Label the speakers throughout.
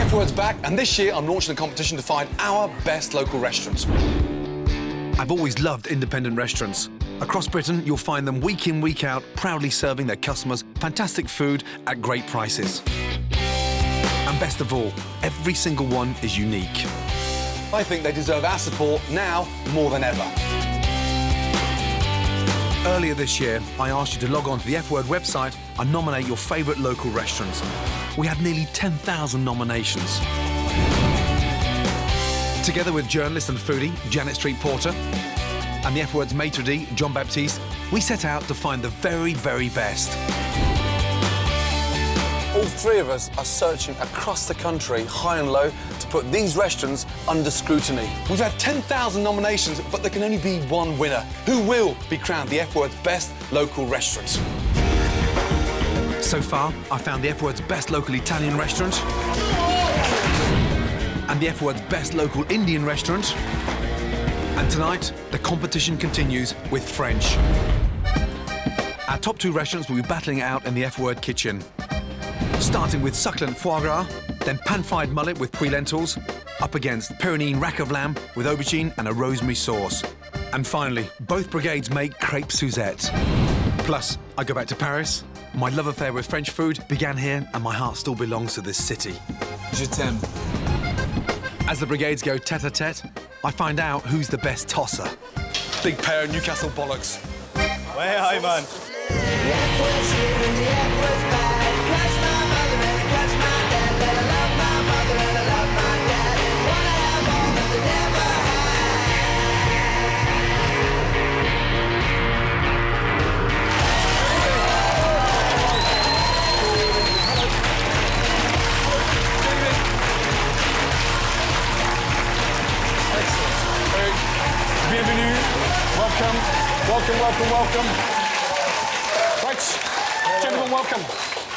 Speaker 1: F Word's back, and this year I'm launching a competition to find our best local restaurants. I've always loved independent restaurants. Across Britain, you'll find them week in, week out, proudly serving their customers fantastic food at great prices. And best of all, every single one is unique. I think they deserve our support now more than ever. Earlier this year, I asked you to log on to the F Word website and nominate your favourite local restaurants. We had nearly 10,000 nominations. Together with journalist and foodie Janet Street Porter and the F Word's maitre d', John Baptiste, we set out to find the very, very best. All three of us are searching across the country, high and low, to put these restaurants under scrutiny. We've had 10,000 nominations, but there can only be one winner. Who will be crowned the F Word's best local restaurant? So far, I found the F Word's best local Italian restaurant and the F Word's best local Indian restaurant. And tonight, the competition continues with French. Our top two restaurants will be battling it out in the F Word kitchen. Starting with succulent foie gras, then pan-fried mullet with puy lentils, up against Pyrenean rack of lamb with aubergine and a rosemary sauce. And finally, both brigades make crêpes Suzette. Plus, I go back to Paris. My love affair with French food began here, and my heart still belongs to this city. Je t'aime. As the brigades go tête-à-tête, I find out who's the best tosser. Big pair of Newcastle bollocks.
Speaker 2: Ouais, hi, man.
Speaker 1: Bienvenue. Welcome. Welcome, welcome, welcome. Right, gentlemen, welcome.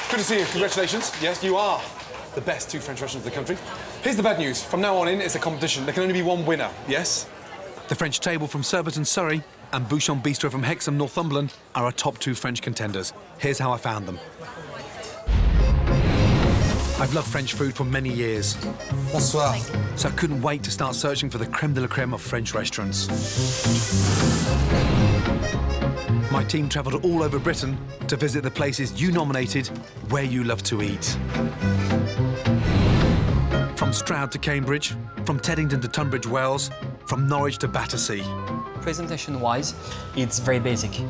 Speaker 1: Good to see you. Congratulations. Yes, you are the best two French restaurants in the country. Here's the bad news. From now on in, it's a competition. There can only be one winner, yes? The French Table from Surbiton, Surrey, and Bouchon Bistrot from Hexham, Northumberland, are our top two French contenders. Here's how I found them. I've loved French food for many years. Bonsoir. So I couldn't wait to start searching for the creme de la creme of French restaurants. My team travelled all over Britain to visit the places you nominated where you love to eat. From Stroud to Cambridge, from Teddington to Tunbridge Wells, from Norwich to Battersea.
Speaker 3: Presentation-wise, it's very basic.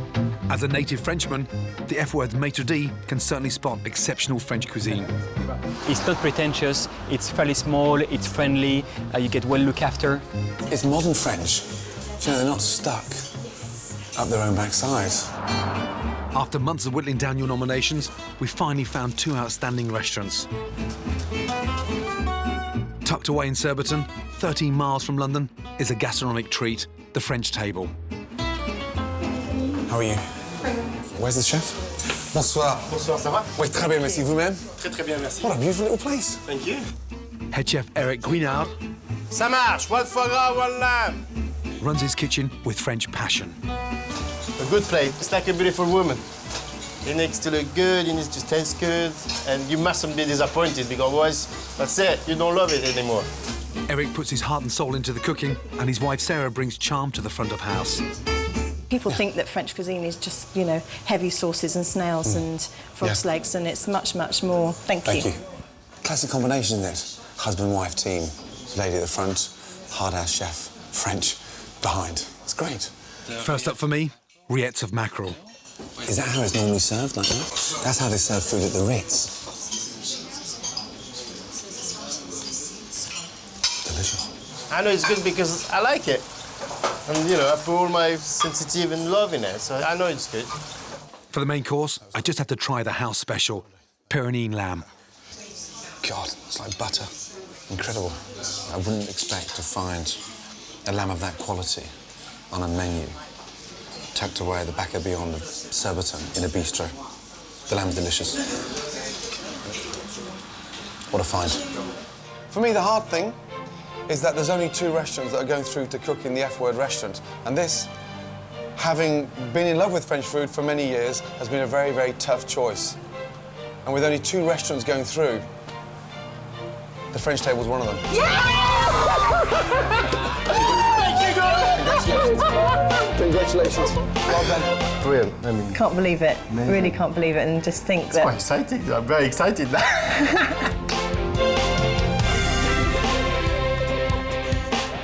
Speaker 1: As a native Frenchman, the F Word's maitre d' can certainly spot exceptional French cuisine.
Speaker 3: It's not pretentious, it's fairly small, it's friendly, you get well looked after.
Speaker 4: It's modern French. You know, they're not stuck up their own backsides.
Speaker 1: After months of whittling down your nominations, we finally found two outstanding restaurants. Tucked away in Surbiton, 13 miles from London, is a gastronomic treat, the French Table.
Speaker 4: How are you? Where's the chef? Bonsoir.
Speaker 2: Bonsoir, ça va?
Speaker 4: Oui, très bien, merci. Vous-même?
Speaker 2: Très bien, merci.
Speaker 4: What a beautiful little place.
Speaker 2: Thank you.
Speaker 1: Head chef Eric Guinard
Speaker 2: Ça marche. One foie gras, one lamb.
Speaker 1: runs his kitchen with French passion.
Speaker 2: A good plate. It's like a beautiful woman. It needs to look good, it needs to taste good, and you mustn't be disappointed because otherwise, that's it, you don't love it anymore.
Speaker 1: Eric puts his heart and soul into the cooking, and his wife Sarah brings charm to the front of house.
Speaker 5: People think that French cuisine is just, you know, heavy sauces and snails and frog's legs, and it's much, much more. Thank you.
Speaker 4: Classic combination, isn't it? Husband-wife team. Lady at the front, hard-ass chef, French behind. It's great.
Speaker 1: First up for me, rillettes of mackerel.
Speaker 4: Is that how it's normally served, like that? That's how they serve food at the Ritz. Delicious.
Speaker 2: I know it's good because I like it. And, you know, I put all my sensitive and love in it, so I know it's good.
Speaker 1: For the main course, I just had to try the house special, Pyrenean lamb.
Speaker 4: God, it's like butter. Incredible. I wouldn't expect to find a lamb of that quality on a menu, tucked away at the back of beyond Surbiton in a bistro. The lamb's delicious. What a find. For me, the hard thing is that there's only two restaurants that are going through to cook in the F Word restaurant. And this, having been in love with French food for many years, has been a very, very tough choice. And with only two restaurants going through, The French table's one of them. Congratulations. Well done.
Speaker 2: Brilliant. I mean,
Speaker 5: Can't believe it.
Speaker 2: Amazing.
Speaker 5: Really can't believe it, and just think
Speaker 2: quite
Speaker 5: that.
Speaker 2: exciting. I'm very excited now.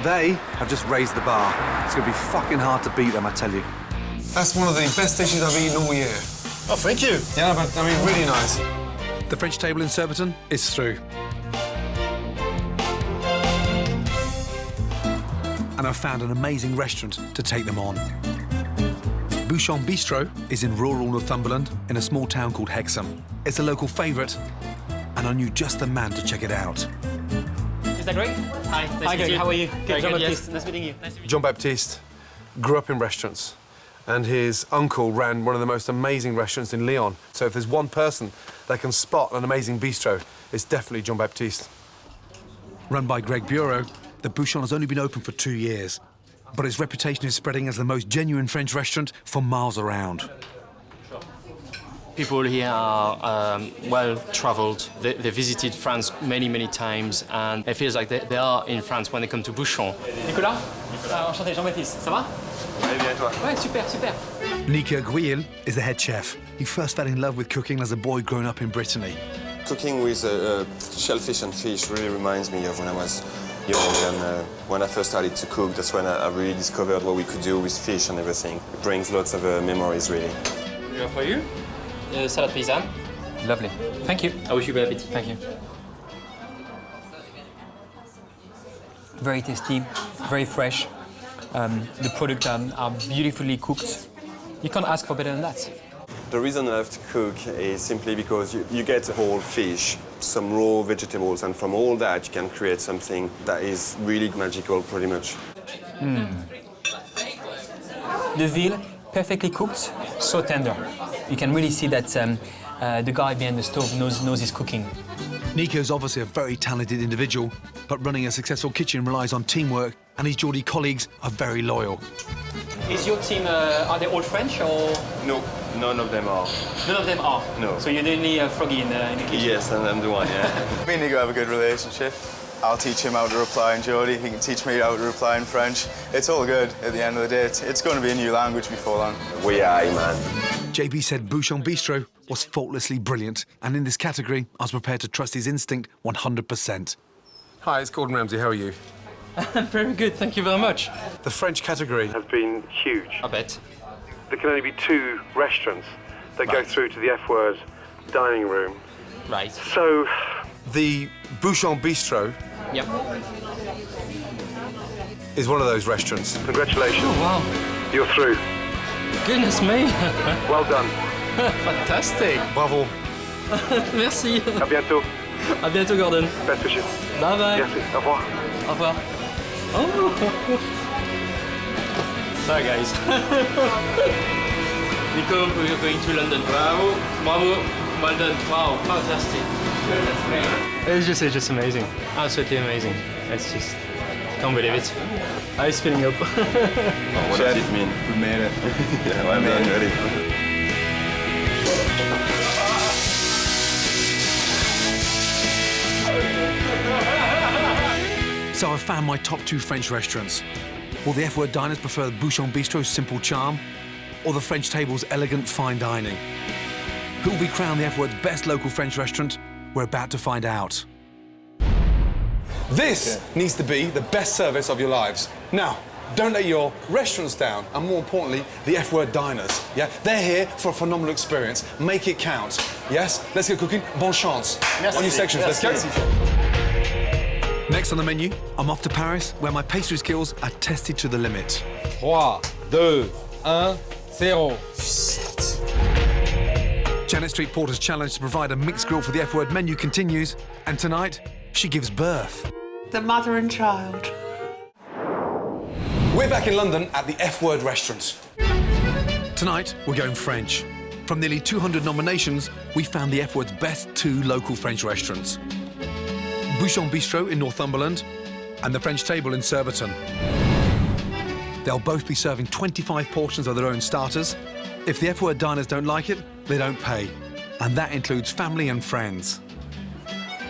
Speaker 1: They have just raised the bar. It's going to be fucking hard to beat them, I tell you.
Speaker 4: That's one of the best dishes I've eaten all year.
Speaker 2: Oh, thank you.
Speaker 4: Yeah, but I mean, really nice.
Speaker 1: The French table in Surbiton is through. And I've found an amazing restaurant to take them on. Bouchon Bistrot is in rural Northumberland in a small town called Hexham. It's a local favourite, and I knew just the man to check it out.
Speaker 3: Is that great? Hi,
Speaker 6: Hi, Greg. How are you?
Speaker 3: Very good,
Speaker 6: Jean-Baptiste.
Speaker 3: yes. Nice meeting you. Nice to meet you.
Speaker 1: John Baptiste grew up in restaurants, and his uncle ran one of the most amazing restaurants in Lyon. So if there's one person that can spot an amazing bistro, it's definitely John Baptiste. Run by Greg Bureau, the Bouchon has only been open for 2 years, but its reputation is spreading as the most genuine French restaurant for miles around.
Speaker 6: People here are well-travelled. They visited France many, many times, and it feels like they are in France when they come to Bouchon.
Speaker 3: Nicolas, enchanté, Jean-Baptiste. Ça va?
Speaker 4: Très bien, toi.
Speaker 3: Ouais, super, super.
Speaker 1: Nicolas Guil is the head chef. He first fell in love with cooking as a boy growing up in Brittany.
Speaker 7: Cooking with shellfish and fish really reminds me of when I was young, and when I first started to cook, that's when I really discovered what we could do with fish and everything. It brings lots of memories, really.
Speaker 6: Here for you. Salad paysanne.
Speaker 3: Lovely. Thank you.
Speaker 6: I wish you good appetite.
Speaker 3: Thank you. Very tasty, very fresh. The products are beautifully cooked. You can't ask for better than that.
Speaker 7: The reason I have to cook is simply because you get a whole fish, some raw vegetables, and from all that you can create something that is really magical, pretty much.
Speaker 3: The veal, perfectly cooked, so tender. You can really see that the guy behind the stove knows his cooking.
Speaker 1: Nico's obviously a very talented individual, but running a successful kitchen relies on teamwork, and his Geordie colleagues are very loyal.
Speaker 3: Is your team, are they all French or?
Speaker 7: No, none of them are.
Speaker 3: None of them are?
Speaker 7: No.
Speaker 3: So you're the only froggy in the kitchen?
Speaker 7: Yes, and I'm the one, yeah.
Speaker 8: Me and Nico have a good relationship. I'll teach him how to reply in Geordie, he can teach me how to reply in French. It's all good at the end of the day. It's going to be a new language before long.
Speaker 7: We are, man.
Speaker 1: JB said Bouchon Bistrot was faultlessly brilliant, and in this category, I was prepared to trust his instinct 100%.
Speaker 4: Hi, it's Gordon Ramsay. How are you?
Speaker 6: Very good, thank you very much.
Speaker 1: The French category
Speaker 9: has been huge.
Speaker 6: I bet.
Speaker 9: There can only be 2 restaurants that go through to the F-word dining room.
Speaker 6: Right.
Speaker 9: So,
Speaker 1: the Bouchon Bistrot
Speaker 6: Yep.
Speaker 1: is one of those restaurants.
Speaker 9: congratulations.
Speaker 6: Oh, wow.
Speaker 9: You're through.
Speaker 6: Goodness me.
Speaker 9: Well done.
Speaker 6: Fantastic.
Speaker 1: Bravo.
Speaker 6: Merci.
Speaker 9: À bientôt.
Speaker 6: À bientôt, Gordon.
Speaker 9: Best wishes.
Speaker 6: Bye bye.
Speaker 9: Merci. Au revoir.
Speaker 6: Au revoir. Oh. Sorry, guys. Nico, we are going to London. Bravo. Bravo. Well done. Wow, fantastic. That's great. It's just amazing. Absolutely amazing. It's just, can't believe it. Eyes filling up.
Speaker 7: What does it mean?
Speaker 8: We made it.
Speaker 7: Yeah, well done, really.
Speaker 1: So I found my top 2 French restaurants. Will the F-word diners prefer the Bouchon Bistrot's simple charm, or the French table's elegant fine dining? Who will be crowned the F-word's best local French restaurant? We're about to find out. This needs to be the best service of your lives. Now, don't let your restaurants down, and more importantly, the F-word diners. Yeah, they're here for a phenomenal experience. Make it count. Yes, let's get cooking. Bonne chance.
Speaker 2: Merci.
Speaker 1: On your sections, let's go.
Speaker 2: Merci.
Speaker 1: Next on the menu, I'm off to Paris, where my pastry skills are tested to the limit.
Speaker 10: 3, 2, 1, 0.
Speaker 1: Janet Street Porter's challenge to provide a mixed grill for the F-word menu continues, and tonight, she gives birth.
Speaker 11: The mother and child.
Speaker 1: We're back in London at the F-word restaurant. Tonight, we're going French. From nearly 200 nominations, we found the F-word's best 2 local French restaurants. Bouchon Bistrot in Northumberland and the French Table in Surbiton. They'll both be serving 25 portions of their own starters. If the F-word diners don't like it, they don't pay. And that includes family and friends.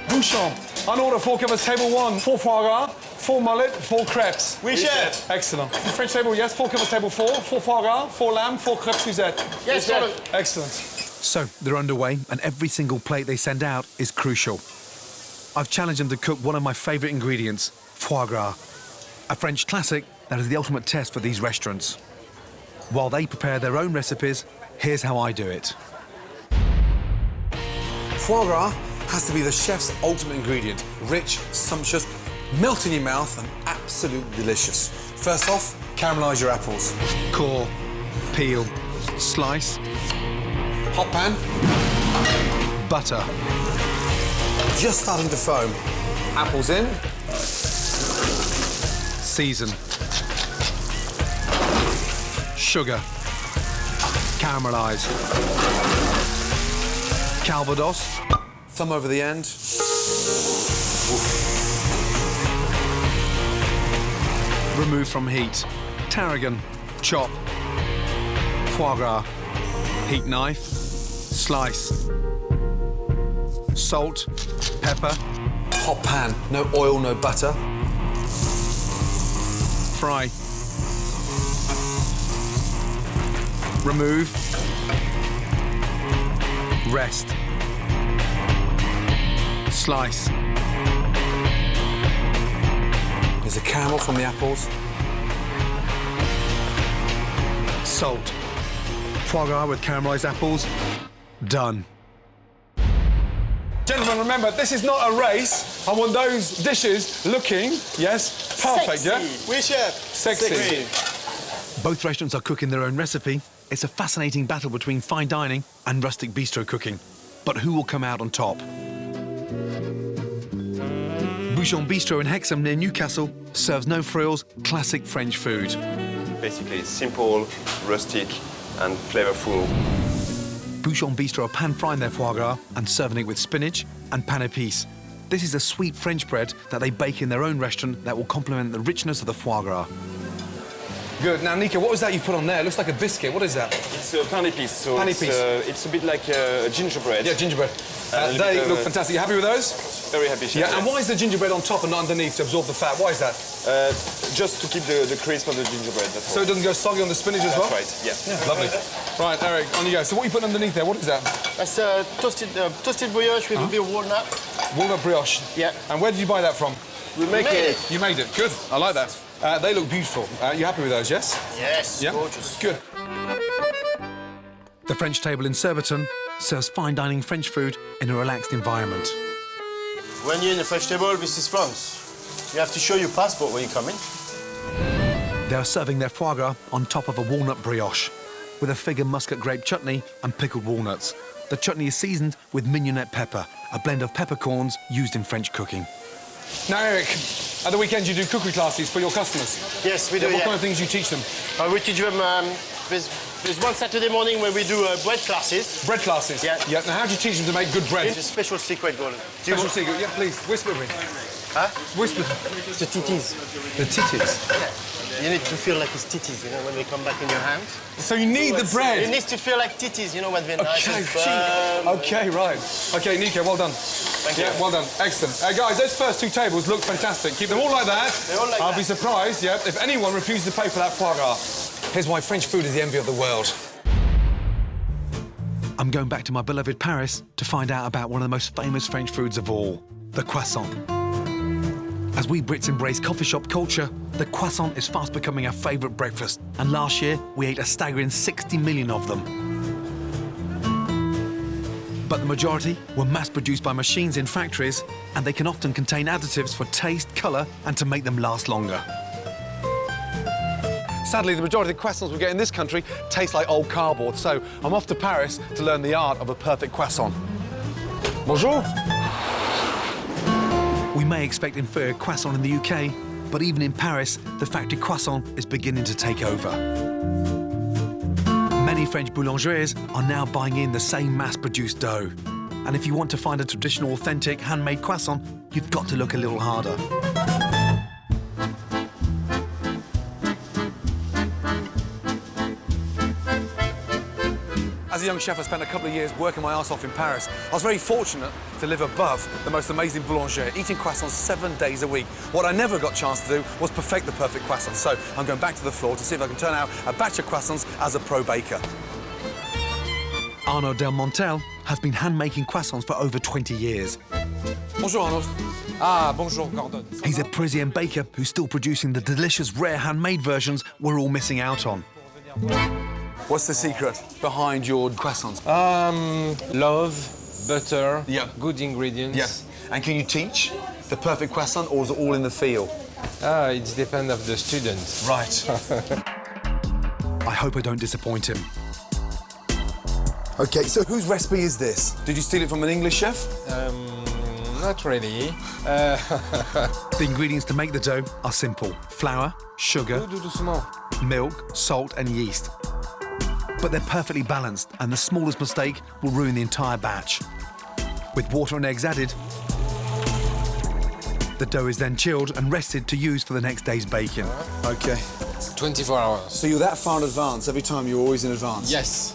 Speaker 1: Bouchon On order, 4 covers, table 1, 4 foie gras, 4 mullet, 4 crepes.
Speaker 2: Oui, chef.
Speaker 1: Excellent. French table, yes, 4 covers, table 4, 4 foie gras, 4 lamb, 4 crepes Suzette.
Speaker 2: Yes, chef.
Speaker 1: Excellent. So, they're underway, and every single plate they send out is crucial. I've challenged them to cook one of my favourite ingredients, foie gras, a French classic that is the ultimate test for these restaurants. While they prepare their own recipes, here's how I do it.
Speaker 4: Foie gras has to be the chef's ultimate ingredient. Rich, sumptuous, melt in your mouth, and absolutely delicious. First off, caramelise your apples.
Speaker 1: Core, peel, slice,
Speaker 4: Hot pan,
Speaker 1: butter,
Speaker 4: just starting to foam. Apples in.
Speaker 1: season, sugar, caramelise, Calvados,
Speaker 4: Thumb over the end.
Speaker 1: remove from heat, tarragon, chop, foie gras, heat knife, slice, salt, pepper,
Speaker 4: Hot pan, no oil, no butter.
Speaker 1: fry, remove, rest, slice,
Speaker 4: There's a caramel from the apples.
Speaker 1: salt, foie gras with caramelised apples, done. Gentlemen, remember, this is not a race. I want those dishes looking, yes, perfect, yeah?
Speaker 2: Oui, chef.
Speaker 1: Sexy. Both restaurants are cooking their own recipe. It's a fascinating battle between fine dining and rustic bistro cooking. But who will come out on top? Bouchon Bistrot in Hexham near Newcastle serves no frills, classic French food.
Speaker 7: Basically, it's simple, rustic, and flavorful.
Speaker 1: Bouchon Bistrot are pan-frying their foie gras and serving it with spinach and pain épice. This is a sweet French bread that they bake in their own restaurant that will complement the richness of the foie gras. Good. Now, Nika, what was that you put on there? It looks like a biscuit. What is that?
Speaker 7: It's a pain épice, so
Speaker 1: Pain épice.
Speaker 7: it's a bit like gingerbread.
Speaker 1: Yeah, gingerbread.
Speaker 7: A little
Speaker 1: They
Speaker 7: bit of
Speaker 1: look
Speaker 7: a-
Speaker 1: fantastic. You happy with those?
Speaker 7: Very happy, chef.
Speaker 1: Yeah, and why is the gingerbread on top and not underneath to absorb the fat? Why is that?
Speaker 7: Just to keep the crisp of the gingerbread, that's
Speaker 1: So
Speaker 7: all.
Speaker 1: it doesn't go soggy on the spinach as well?
Speaker 7: That's right, yeah.
Speaker 1: Lovely. Right, Eric, on you go. So what are you putting underneath there? What is that?
Speaker 2: That's toasted brioche with a bit of walnut.
Speaker 1: Walnut brioche.
Speaker 2: Yeah.
Speaker 1: And where did you buy that from?
Speaker 2: We make it.
Speaker 1: You made it. Good. I like that. They look beautiful. You happy with those, yes?
Speaker 2: Yes,
Speaker 1: Yeah?
Speaker 2: gorgeous.
Speaker 1: Good. The French table in Surbiton serves fine dining French food in a relaxed environment.
Speaker 2: When you're in the French table, this is France. You have to show your passport when you come in.
Speaker 1: They are serving their foie gras on top of a walnut brioche with a fig and muscat grape chutney and pickled walnuts. The chutney is seasoned with mignonette pepper, a blend of peppercorns used in French cooking. Now, Eric, at the weekend you do cookery classes for your customers.
Speaker 2: Yes, we do.
Speaker 1: What kind of things do you teach them?
Speaker 2: We teach them. There's one Saturday morning where we do bread classes.
Speaker 1: Bread classes?
Speaker 2: Yeah.
Speaker 1: Yeah. Now, how do you teach them to make good bread?
Speaker 2: It's a special secret, Gordon.
Speaker 1: Special secret. Yeah, please, whisper me.
Speaker 2: Huh?
Speaker 1: Whisper.
Speaker 2: The titties.
Speaker 1: The titties.
Speaker 2: You need to feel like it's titties, you know, when they come back in your hand.
Speaker 1: So you need the bread?
Speaker 2: It needs to feel like titties, you know, when they're nice and
Speaker 1: Okay,
Speaker 2: firm.
Speaker 1: okay, right. Okay, Nika, well done.
Speaker 2: Thank you.
Speaker 1: Yeah, well done. Excellent. Guys, those first two tables look fantastic. Keep them all like that.
Speaker 2: They're all like
Speaker 1: I'll
Speaker 2: that.
Speaker 1: be surprised, yeah, if anyone refuses to pay for that foie gras. Here's why French food is the envy of the world. I'm going back to my beloved Paris to find out about one of the most famous French foods of all, the croissant. As we Brits embrace coffee shop culture, the croissant is fast becoming our favourite breakfast. And last year, we ate a staggering 60 million of them. But the majority were mass-produced by machines in factories, and they can often contain additives for taste, colour, and to make them last longer. Sadly, the majority of the croissants we get in this country taste like old cardboard, so I'm off to Paris to learn the art of a perfect croissant. Bonjour! We may expect inferior croissant in the UK, but even in Paris, the factory croissant is beginning to take over. Many French boulangeries are now buying in the same mass-produced dough. And if you want to find a traditional, authentic, handmade croissant, you've got to look a little harder. As As a young chef, I spent a couple of years working my arse off in Paris. I was very fortunate to live above the most amazing boulanger, eating croissants 7 days a week. What I never got a chance to do was perfect the perfect croissant. So I'm going back to the floor to see if I can turn out a batch of croissants as a pro baker. Arnaud Delmontel has been hand-making croissants for over 20 years. Bonjour, Arnaud.
Speaker 10: Ah, bonjour, Gordon.
Speaker 1: He's a Parisian baker who's still producing the delicious, rare handmade versions we're all missing out on. What's the secret behind your croissants?
Speaker 10: Love, butter,
Speaker 1: Yeah.
Speaker 10: good ingredients.
Speaker 1: Yes. And can you teach the perfect croissant, or is it all in the feel?
Speaker 10: It depends of the students.
Speaker 1: Right. I hope I don't disappoint him. OK, so whose recipe is this? Did you steal it from an English chef?
Speaker 10: Not really.
Speaker 1: The ingredients to make the dough are simple. Flour, sugar, milk, salt and yeast. But they're perfectly balanced, and the smallest mistake will ruin the entire batch. With water and eggs added, the dough is then chilled and rested to use for the next day's baking. OK.
Speaker 10: 24 hours.
Speaker 1: So you're that far in advance? Every time you're always in advance?
Speaker 10: Yes.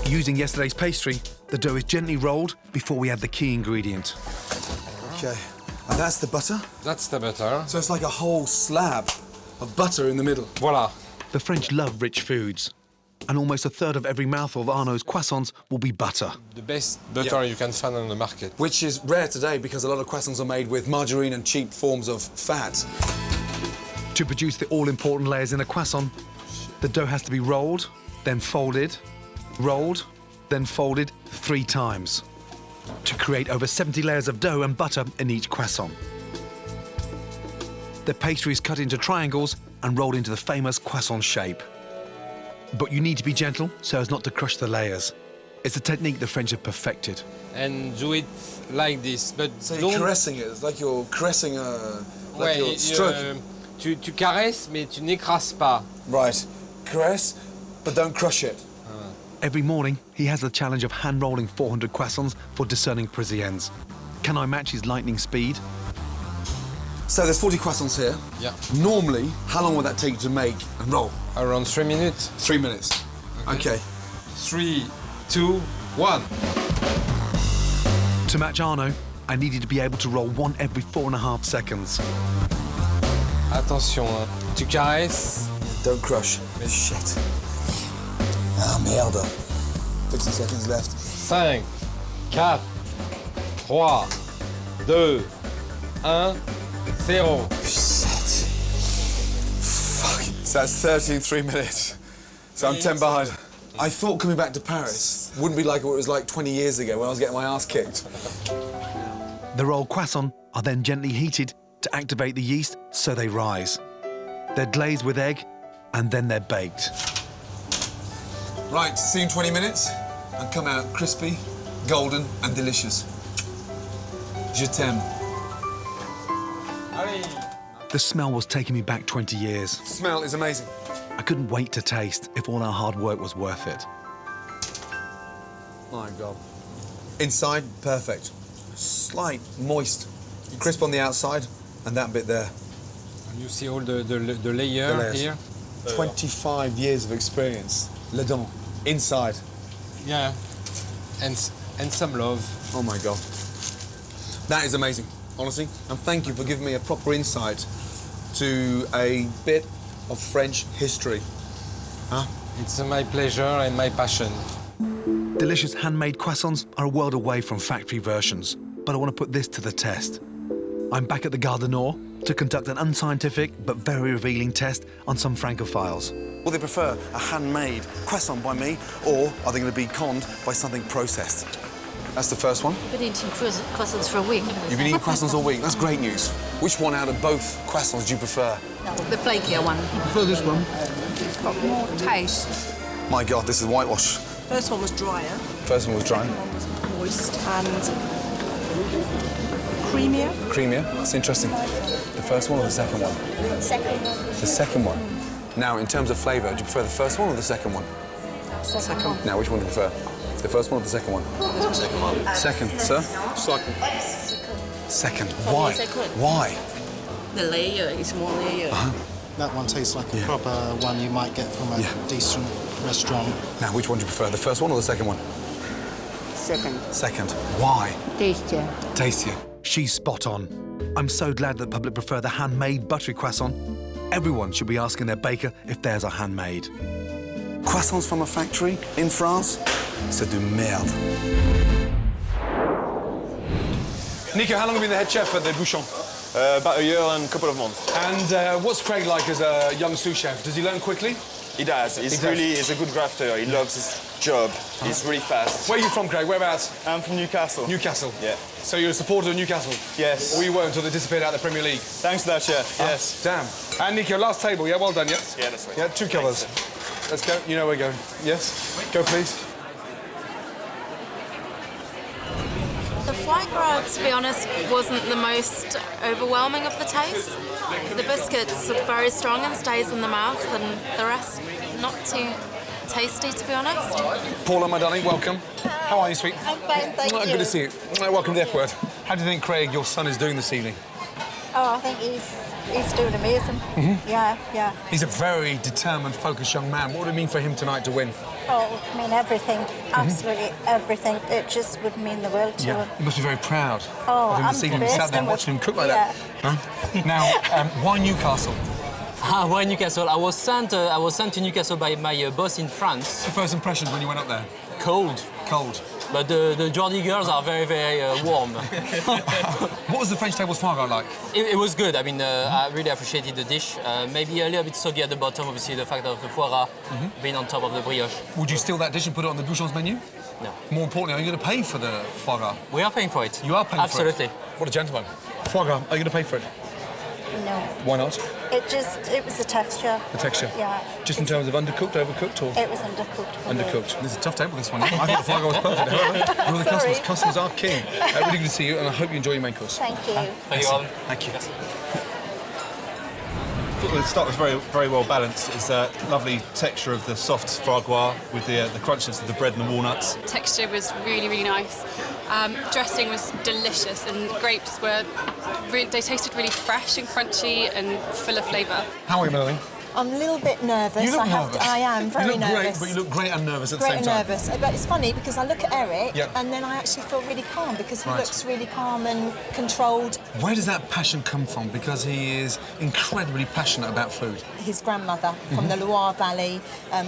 Speaker 1: Using yesterday's pastry, the dough is gently rolled before we add the key ingredient. OK. And that's the butter?
Speaker 10: That's the butter.
Speaker 1: So it's like a whole slab of butter in the middle.
Speaker 10: Voila.
Speaker 1: The French love rich foods, and almost a third of every mouthful of Arnaud's croissants will be butter.
Speaker 10: The best butter you can find on the market.
Speaker 1: Which is rare today because a lot of croissants are made with margarine and cheap forms of fat. To produce the all-important layers in a croissant, the dough has to be rolled, then folded, rolled, then folded 3 times to create over 70 layers of dough and butter in each croissant. The pastry is cut into triangles and rolled into the famous croissant shape. But you need to be gentle so as not to crush the layers. It's a technique the French have perfected.
Speaker 10: And do it like this, but
Speaker 1: So
Speaker 10: don't...
Speaker 1: you're caressing it, it's like you're caressing a...
Speaker 10: Ouais,
Speaker 1: you're stroking.
Speaker 10: tu caresses, mais tu n'écrases pas.
Speaker 1: Right. Caress, but don't crush it. Every morning, he has the challenge of hand-rolling 400 croissants for discerning Parisians. Can I match his lightning speed? So there's 40 croissants here.
Speaker 10: Yeah.
Speaker 1: Normally, how long would that take to make and roll?
Speaker 10: Around 3 minutes.
Speaker 1: 3 minutes. OK.
Speaker 10: 3, 2, 1.
Speaker 1: To match Arnaud, I needed to be able to roll one every 4.5 seconds.
Speaker 10: Attention, hein. Tu caresses.
Speaker 1: Don't crush. Shit. Ah, merde. 50 seconds left.
Speaker 10: 5, 4, 3, 2, 1, 0.
Speaker 1: Shit. Fuck. So that's 13 3 minutes. So I'm 10 behind. I thought coming back to Paris wouldn't be like what it was like 20 years ago when I was getting my ass kicked. The rolled croissants are then gently heated to activate the yeast so they rise. They're glazed with egg and then they're baked. Right, see you in 20 minutes and come out crispy, golden and delicious. Je t'aime. The smell was taking me back 20 years. Smell is amazing. I couldn't wait to taste if all our hard work was worth it. My God. Inside, perfect. Slight, moist, crisp on the outside, and that bit there.
Speaker 10: You see all the layer here?
Speaker 1: 25 years of experience. Les dents. Inside.
Speaker 10: Yeah. And some love.
Speaker 1: Oh, my God. That is amazing, honestly. And thank you for giving me a proper insight to a bit of French history. Huh?
Speaker 10: It's my pleasure and my passion.
Speaker 1: Delicious handmade croissants are a world away from factory versions, but I want to put this to the test. I'm back at the Gare du Nord to conduct an unscientific but very revealing test on some Francophiles. Will they prefer a handmade croissant by me, or are they going to be conned by something processed? That's the first one.
Speaker 12: I've been eating croissants for a week.
Speaker 1: You've been eating croissants all week. That's great news. Which one out of both croissants do you prefer?
Speaker 12: The flakier one.
Speaker 1: I prefer this one.
Speaker 12: It's got more taste.
Speaker 1: My God, this is whitewash.
Speaker 5: First one was drier.
Speaker 1: First one was dry.
Speaker 5: Second one was moist and creamier.
Speaker 1: Creamier. That's interesting. The first one or the second one?
Speaker 12: Second one.
Speaker 1: The second one. Now, in terms of flavour, do you prefer the first one or the second one?
Speaker 12: Second one.
Speaker 1: Now, which one do you prefer? The first one or the second one?
Speaker 12: Second one.
Speaker 1: Second, sir?
Speaker 12: Second.
Speaker 1: Second. Why?
Speaker 12: Second.
Speaker 1: Why?
Speaker 12: The layer is more layer.
Speaker 13: That one tastes like a proper one you might get from a decent restaurant.
Speaker 4: Now, which one do you prefer, the first one or the second one?
Speaker 12: Second.
Speaker 4: Second. Why?
Speaker 12: Tastier.
Speaker 4: Tastier.
Speaker 1: She's spot on. I'm so glad that the public prefer the handmade buttery croissant. Everyone should be asking their baker if theirs are handmade.
Speaker 4: Croissants from a factory in France? C'est du merde. Nico, how long have you been the head chef at the Bouchon?
Speaker 7: About a year and a couple of months.
Speaker 4: And what's Craig like as a young sous chef? Does he learn quickly?
Speaker 7: He does. He's a good grafter. He loves his job. He's really fast.
Speaker 4: Where are you from, Craig? Whereabouts?
Speaker 8: I'm from Newcastle.
Speaker 4: Newcastle?
Speaker 8: Yeah.
Speaker 4: So you're a supporter of Newcastle?
Speaker 8: Yes.
Speaker 4: Or you were until they disappeared out of the Premier League?
Speaker 8: Thanks for that, chef. Yes.
Speaker 4: Damn. And Nico, last table, yeah? Well done, yeah?
Speaker 7: Yeah, that's right.
Speaker 4: Yeah, 2 covers. Let's go. You know where we're going. Yes? Go, please.
Speaker 14: The foie gras, to be honest, wasn't the most overwhelming of the taste. The biscuits are very strong and stays in the mouth, and the rest not too tasty, to be honest.
Speaker 4: Paula, my darling, welcome. How are you, sweet?
Speaker 15: I'm fine, thank you.
Speaker 4: Good to see you. Welcome to the F Word. How do you think, Craig, your son is doing this evening?
Speaker 15: Oh, I think he's doing amazing. Yeah.
Speaker 4: He's a very determined, focused young man. What would it mean for him tonight to win?
Speaker 15: Oh, I mean everything, absolutely everything. It just would mean the world to him.
Speaker 4: You must be very proud
Speaker 15: Oh,
Speaker 4: of him
Speaker 15: I'm
Speaker 4: this evening.
Speaker 15: based
Speaker 4: Sat there
Speaker 15: on
Speaker 4: watching him cook like
Speaker 15: yeah.
Speaker 4: that. Huh? Now, why Newcastle?
Speaker 16: Why Newcastle? I was sent to Newcastle by my boss in France.
Speaker 4: Your first impressions when you went up there?
Speaker 16: Cold.
Speaker 4: Cold.
Speaker 16: But the Geordie girls are very, very warm.
Speaker 4: What was the French table's foie gras like?
Speaker 16: It was good. I mean, I really appreciated the dish. Maybe a little bit soggy at the bottom, obviously, the fact of the foie gras being on top of the brioche.
Speaker 4: Would you steal that dish and put it on the Bouchon's menu?
Speaker 16: No.
Speaker 4: More importantly, are you going to pay for the foie gras?
Speaker 16: We are paying for it.
Speaker 4: You are paying
Speaker 16: Absolutely.
Speaker 4: for it? Absolutely. What a gentleman. Foie gras, are you going to pay for it?
Speaker 15: No.
Speaker 4: Why not?
Speaker 15: It was the texture.
Speaker 4: The texture?
Speaker 15: Yeah.
Speaker 4: Just in terms of undercooked, overcooked, or?
Speaker 15: It was undercooked for me.
Speaker 4: Undercooked. This is a tough table, this one. I thought the foie gras was perfect. However, you're the customers.
Speaker 15: Sorry.
Speaker 4: Customers are king. Really good to see you, and I hope you enjoy your main course.
Speaker 15: Thank you.
Speaker 16: Thank you, Alan.
Speaker 4: Thank you.
Speaker 17: I thought the start was very, very well balanced. It's a lovely texture of the soft foie gras with the crunchiness of the bread and the walnuts.
Speaker 18: Texture was really, really nice. Dressing was delicious, and grapes were they tasted really fresh and crunchy and full of flavour.
Speaker 4: How are you, Melanie?
Speaker 15: I'm a little bit nervous.
Speaker 4: You look nervous.
Speaker 15: I am very
Speaker 4: you look
Speaker 15: nervous.
Speaker 4: Great, but you look great and nervous at the
Speaker 15: Great
Speaker 4: same
Speaker 15: and
Speaker 4: time.
Speaker 15: nervous. But it's funny because I look at Eric
Speaker 4: Yep.
Speaker 15: and then I actually feel really calm because he
Speaker 4: Right.
Speaker 15: looks really calm and controlled.
Speaker 4: Where does that passion come from? Because he is incredibly passionate about food.
Speaker 15: His grandmother from
Speaker 4: Mhm.
Speaker 15: the Loire Valley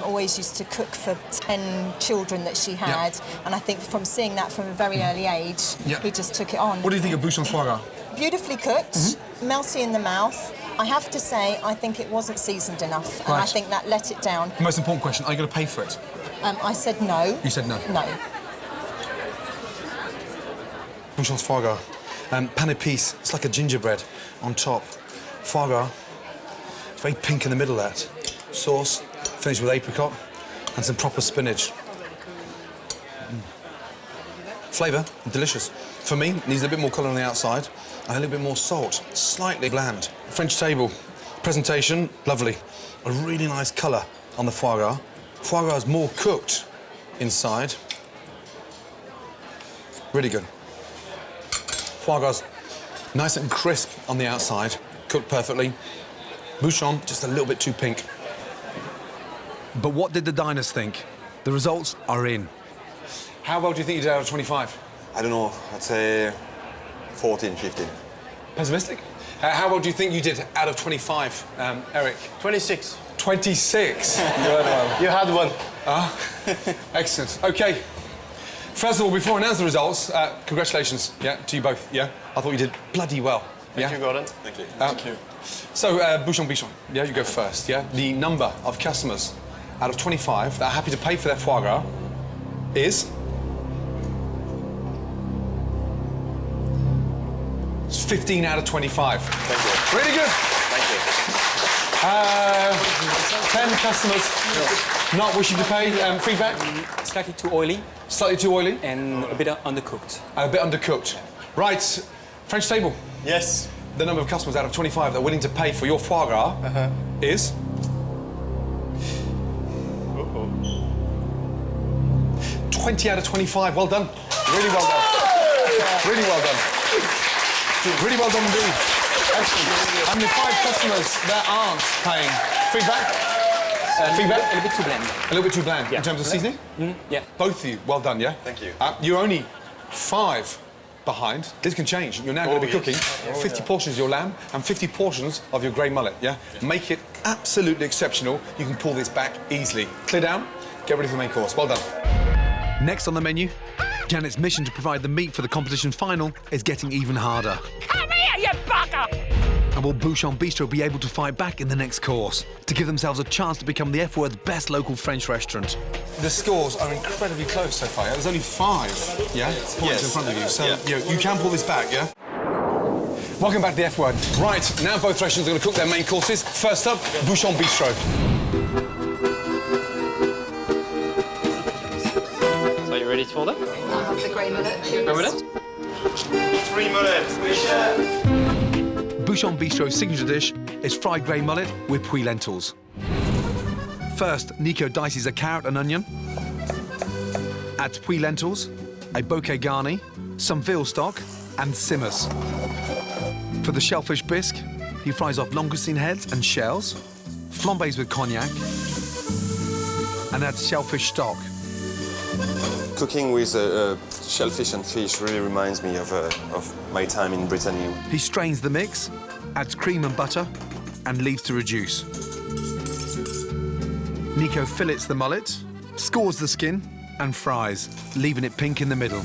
Speaker 15: always used to cook for 10 children that she had. And I think from seeing that from a very early age,
Speaker 4: Yep.
Speaker 15: he just took it on.
Speaker 4: What do you think of Bouchon's foie gras?
Speaker 15: Beautifully cooked, melty in the mouth. I have to say, I think it wasn't seasoned enough, and I
Speaker 4: Right.
Speaker 15: think that let it down.
Speaker 4: The most important question, are you going to pay for it?
Speaker 15: I said no.
Speaker 4: You said no?
Speaker 15: No.
Speaker 4: Bouchon's foie gras. Pan épice, it's like a gingerbread on top. Foie gras, it's very pink in the middle there. Sauce, finished with apricot and some proper spinach. Flavour, delicious. For me, it needs a bit more colour on the outside and a little bit more salt, slightly bland. French table, presentation, lovely. A really nice colour on the foie gras. Foie gras is more cooked inside. Really good. Foie gras, nice and crisp on the outside, cooked perfectly. Bouchon, just a little bit too pink.
Speaker 1: But what did the diners think? The results are in.
Speaker 4: How well do you think you did out of 25?
Speaker 7: I don't know. I'd say 14, 15.
Speaker 4: Pessimistic? How well do you think you did out of 25, Eric?
Speaker 2: 26.
Speaker 4: 26? You
Speaker 2: had one.
Speaker 4: Excellent. OK. First of all, before I announce the results, congratulations, to you both, I thought you did bloody well.
Speaker 2: Thank you, Gordon.
Speaker 7: Thank you.
Speaker 4: Thank you. So, Bouchon Bistrot, you go first, The number of customers out of 25 that are happy to pay for their foie gras is... It's 15 out of 25.
Speaker 7: Thank you.
Speaker 4: Really good.
Speaker 7: Thank you.
Speaker 4: 10 customers not wishing to pay. Feedback?
Speaker 3: Slightly too oily.
Speaker 4: Slightly too oily?
Speaker 3: And a bit undercooked.
Speaker 4: A bit undercooked. Right, French table.
Speaker 2: Yes.
Speaker 4: The number of customers out of 25 that are willing to pay for your foie gras is... 20 out of 25. Well done. Really well done. Really well done. Really well done indeed. Excellent. And the 5 customers that aren't paying. Feedback?
Speaker 17: Feedback?
Speaker 3: A little bit too bland.
Speaker 17: A little bit too bland in terms of seasoning?
Speaker 3: Yeah.
Speaker 17: Both of you, well done, yeah?
Speaker 7: Thank you.
Speaker 17: You're only 5 behind. This can change. You're now going to be cooking 50 portions of your lamb and 50 portions of your grey mullet, yeah? Make it absolutely exceptional. You can pull this back easily. Clear down, get ready for the main course. Well done.
Speaker 1: Next on the menu, Janet's mission to provide the meat for the competition final is getting even harder.
Speaker 11: Come here, you bugger!
Speaker 1: And will Bouchon Bistrot be able to fight back in the next course to give themselves a chance to become the F-word's best local French restaurant?
Speaker 17: The scores are incredibly close so far. There's only 5, points in front of you, so you can pull this back, yeah? Welcome back to the F-word. Right, now both restaurants are going to cook their main courses. First up, Bouchon Bistrot.
Speaker 6: So you ready for that?
Speaker 15: I have the grey mullet, please.
Speaker 6: Grey mullet?
Speaker 7: 3 mullets.
Speaker 1: Bouchon Bistrot's signature dish is fried grey mullet with Puy lentils. First, Nico dices a carrot and onion, adds Puy lentils, a bouquet garni, some veal stock, and simmers. For the shellfish bisque, he fries off langoustine heads and shells, flambés with cognac, and adds shellfish stock.
Speaker 7: Cooking with shellfish and fish really reminds me of my time in Brittany.
Speaker 1: He strains the mix, adds cream and butter, and leaves to reduce. Nico fillets the mullet, scores the skin, and fries, leaving it pink in the middle.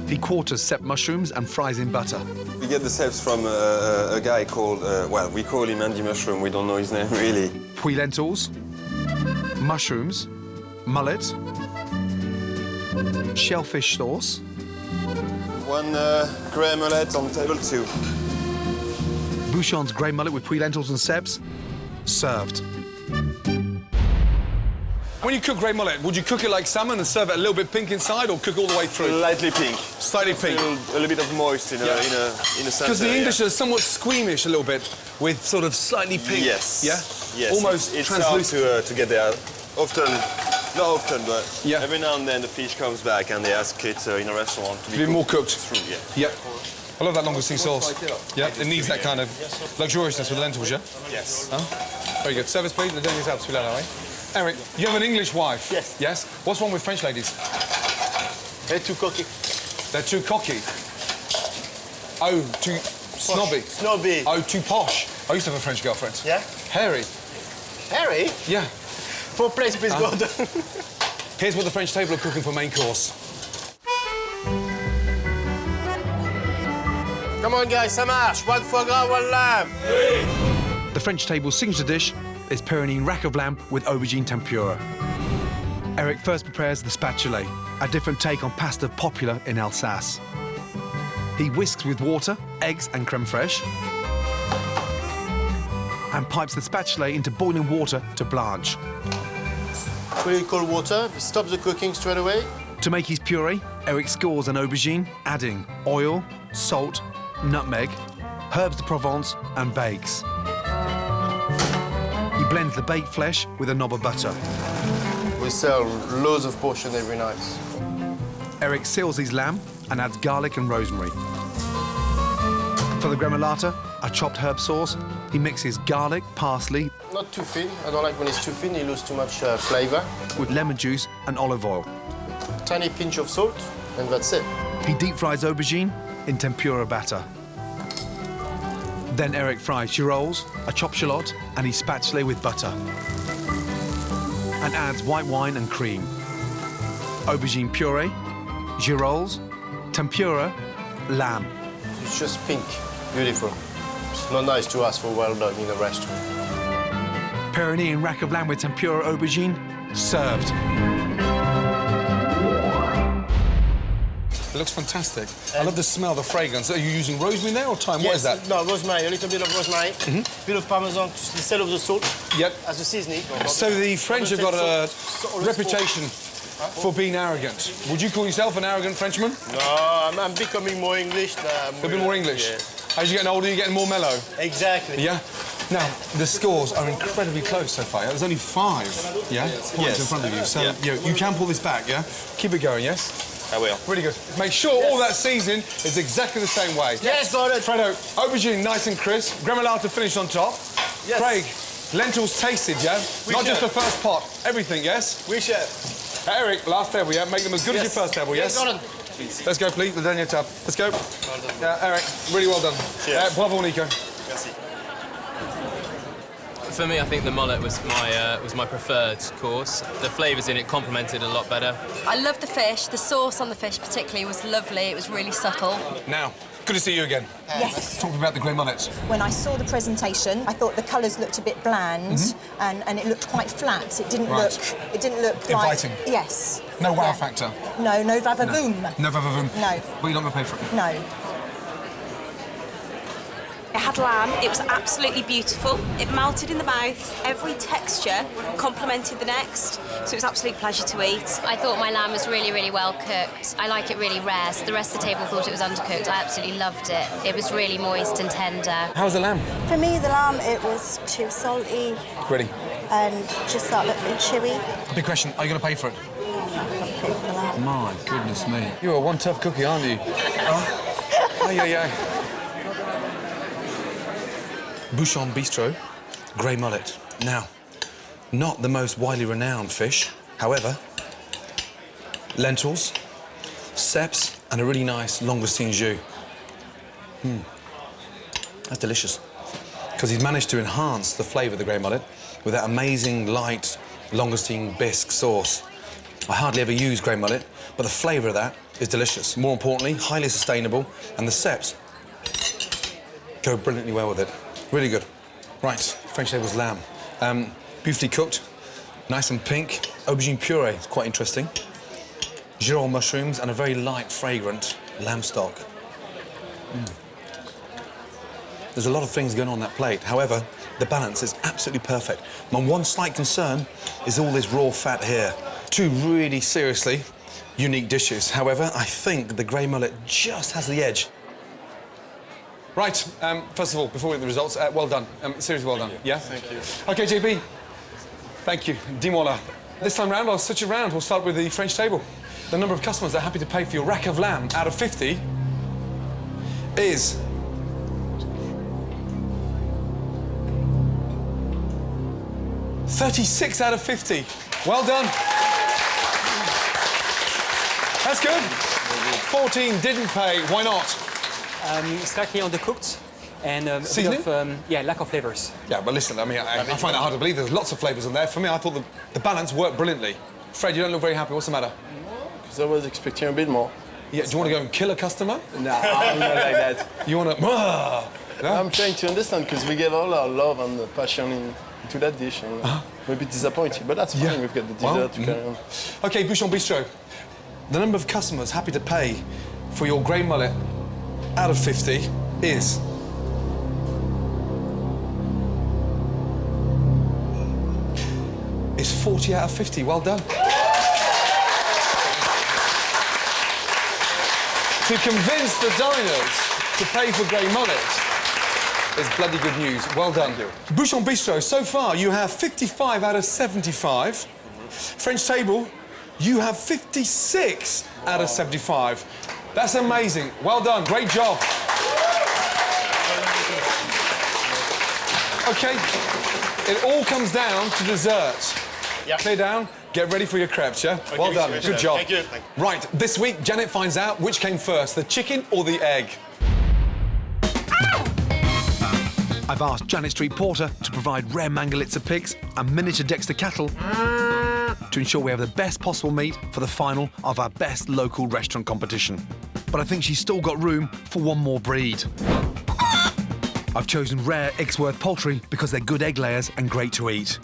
Speaker 1: He quarters cep mushrooms and fries in butter.
Speaker 7: We get the ceps from a guy called, well, we call him Andy Mushroom, we don't know his name really.
Speaker 1: Puy lentils, mushrooms, mullet, shellfish sauce.
Speaker 7: 1 grey mullet on table 2.
Speaker 1: Bouchon's grey mullet with Puy lentils and ceps, served.
Speaker 17: When you cook grey mullet, would you cook it like salmon and serve it a little bit pink inside, or cook all the way through?
Speaker 7: Slightly pink.
Speaker 17: Slightly pink.
Speaker 7: A little bit of moist in a sense.
Speaker 17: Because the English are somewhat squeamish a little bit, with sort of slightly pink.
Speaker 7: Yes.
Speaker 17: Yeah?
Speaker 7: Yes.
Speaker 17: Almost
Speaker 7: it's
Speaker 17: translucent.
Speaker 7: hard to get there. Often, not often, but every now and then the fish comes back and they ask it in a restaurant to be
Speaker 17: more cooked.
Speaker 7: Through,
Speaker 17: Yeah. I love that langoustine sauce. Yeah, it needs that kind of luxuriousness with lentils, yeah?
Speaker 7: Yes.
Speaker 17: Huh? Very good. Service, please. Le dernier service, celui-là, right? Eric, you have an English wife?
Speaker 2: Yes.
Speaker 17: Yes? What's wrong with French ladies?
Speaker 2: They're too cocky.
Speaker 17: They're too cocky. Oh, too snobby.
Speaker 2: Snobby.
Speaker 17: Oh, too posh. I used to have a French girlfriend.
Speaker 2: Yeah?
Speaker 17: Hairy.
Speaker 2: Harry?
Speaker 17: Yeah.
Speaker 2: For place, please, Gordon.
Speaker 17: Here's what the French table are cooking for main course.
Speaker 2: Come on, guys, ça marche. 1 foie gras, 1 lamb.
Speaker 1: The French table's signature dish is Pyrenean rack of lamb with aubergine tempura. Eric first prepares the spatule, a different take on pasta popular in Alsace. He whisks with water, eggs and creme fraiche, and pipes the spatule into boiling water to blanch.
Speaker 2: Pretty cold water, stop the cooking straight away.
Speaker 1: To make his puree, Eric scores an aubergine, adding oil, salt, nutmeg, herbs de Provence, and bakes. He blends the baked flesh with a knob of butter.
Speaker 2: We sell loads of portion every night.
Speaker 1: Eric seals his lamb and adds garlic and rosemary. For the gremolata, a chopped herb sauce, he mixes garlic, parsley...
Speaker 2: Not too thin. I don't like when it's too thin, you lose too much flavour.
Speaker 1: ...with lemon juice and olive oil.
Speaker 2: Tiny pinch of salt, and that's it.
Speaker 1: He deep fries aubergine in tempura batter. Then Eric fries girolles, a chopped shallot, and his spatule with butter. And adds white wine and cream. Aubergine puree, girolles, tempura, lamb.
Speaker 2: It's just pink. Beautiful. It's not nice to ask for well done in a restaurant.
Speaker 1: Pyrenean rack of lamb with tempura aubergine, served.
Speaker 17: It looks fantastic. I love the smell, the fragrance. Are you using rosemary there or thyme?
Speaker 2: Yes,
Speaker 17: what is that?
Speaker 2: No, rosemary, a little bit of rosemary, bit of parmesan instead of the salt.
Speaker 17: Yep.
Speaker 2: As a seasoning.
Speaker 17: So the French have got a reputation for being arrogant. Would you call yourself an arrogant Frenchman?
Speaker 2: No, I'm becoming more English.
Speaker 17: A bit more English?
Speaker 2: Yes.
Speaker 17: As you're getting older, you're getting more mellow?
Speaker 2: Exactly.
Speaker 17: Yeah? Now, the scores are incredibly close so far. There's only 5, points in front of you. So you can pull this back, yeah? Keep it going, yes?
Speaker 7: I will.
Speaker 17: Really good. Make sure all that seasoning is exactly the same way.
Speaker 2: Yes, got it.
Speaker 17: Fredo, aubergine nice and crisp, gremolata finished on top.
Speaker 2: Yes.
Speaker 17: Craig, Lentils tasted, yeah?
Speaker 2: Oui,
Speaker 17: Not just
Speaker 2: chef.
Speaker 17: the first pot. Everything, yes?
Speaker 2: Oui, chef.
Speaker 17: Eric, last table, yeah? Make them as good as your first table, yes?
Speaker 2: Gordon.
Speaker 17: Let's go, please. The dernier tab. Let's go. Eric, really well done. Bravo, Nico.
Speaker 2: Merci.
Speaker 6: For me, I think the mullet was my preferred course. The flavours in it complemented a lot better.
Speaker 15: I love the fish. The sauce on the fish particularly was lovely. It was really subtle.
Speaker 17: Now, good to see you again.
Speaker 15: Yes.
Speaker 17: Talk about the grey mullet.
Speaker 15: When I saw the presentation, I thought the colours looked a bit bland and it looked quite flat. It didn't look
Speaker 17: inviting.
Speaker 15: like... Yes.
Speaker 17: No wow factor.
Speaker 15: No, no vavavoom.
Speaker 17: No vavavoom.
Speaker 15: No.
Speaker 17: But you're not going to pay for it.
Speaker 15: No.
Speaker 13: It had lamb, it was absolutely beautiful. It melted in the mouth, every texture complemented the next, so it was an absolute pleasure to eat.
Speaker 19: I thought my lamb was really, really well cooked. I like it really rare, so the rest of the table thought it was undercooked. I absolutely loved it. It was really moist and tender.
Speaker 17: How's the lamb?
Speaker 20: For me, the lamb, it was too salty.
Speaker 17: Ready.
Speaker 20: And just that little bit chewy.
Speaker 17: Big question, are you going to pay for it?
Speaker 20: Pay for the lamb.
Speaker 17: My goodness me. You're one tough cookie, aren't you? Aye. Bouchon Bistrot, grey mullet. Now, not the most widely renowned fish. However, lentils, ceps, and a really nice langoustine jus. That's delicious. Because he's managed to enhance the flavour of the grey mullet with that amazing light langoustine bisque sauce. I hardly ever use grey mullet, but the flavour of that is delicious. More importantly, highly sustainable, and the ceps go brilliantly well with it. Really good. Right, French table's lamb. Beautifully cooked, nice and pink. Aubergine puree, it's quite interesting. Girolles mushrooms and a very light, fragrant lamb stock. There's a lot of things going on that plate. However, the balance is absolutely perfect. My one slight concern is all this raw fat here. Two really seriously unique dishes. However, I think the grey mullet just has the edge. Right, first of all, before we get the results, well done. Seriously well done. Yeah?
Speaker 2: Thank you.
Speaker 17: OK, JB. Thank you. Dis-moi là. This time round, I'll switch it round. We'll start with the French table. The number of customers that are happy to pay for your rack of lamb out of 50 is... ...36 out of 50. Well done. That's good. 14 didn't pay. Why not?
Speaker 3: Slightly undercooked and a
Speaker 17: Seasoning?
Speaker 3: bit of lack of flavours.
Speaker 17: Yeah, but listen, I mean, I find that hard to believe. There's lots of flavours in there. For me, I thought the balance worked brilliantly. Fred, you don't look very happy. What's the matter?
Speaker 2: Because I was expecting a bit more.
Speaker 17: Yeah, do you want to go and kill a customer?
Speaker 2: No, I'm not like that.
Speaker 17: You want to... No?
Speaker 2: I'm trying to understand, because we gave all our love and passion into that dish. And we're a bit disappointed, but that's fine.
Speaker 17: Yeah.
Speaker 2: We've got the dessert to carry on.
Speaker 17: OK, Bouchon Bistrot. The number of customers happy to pay for your grey mullet out of 50 is... It's 40 out of 50. Well done. To convince the diners to pay for grey mullet is bloody good news. Well done. Bouchon Bistrot, so far you have 55 out of 75. French table, you have 56 out of 75. That's amazing. Well done. Great job. OK, it all comes down to dessert.
Speaker 2: Yep.
Speaker 17: Clear down, get ready for your crepes, yeah?
Speaker 2: Okay,
Speaker 17: well done, good job.
Speaker 2: Thank you.
Speaker 17: Right, this week, Janet finds out which came first, the chicken or the egg.
Speaker 1: I've asked Janet Street Porter to provide rare Mangalitsa pigs and miniature Dexter cattle to ensure we have the best possible meat for the final of our best local restaurant competition. But I think she's still got room for one more breed. I've chosen rare Ixworth poultry because they're good egg layers and great to eat.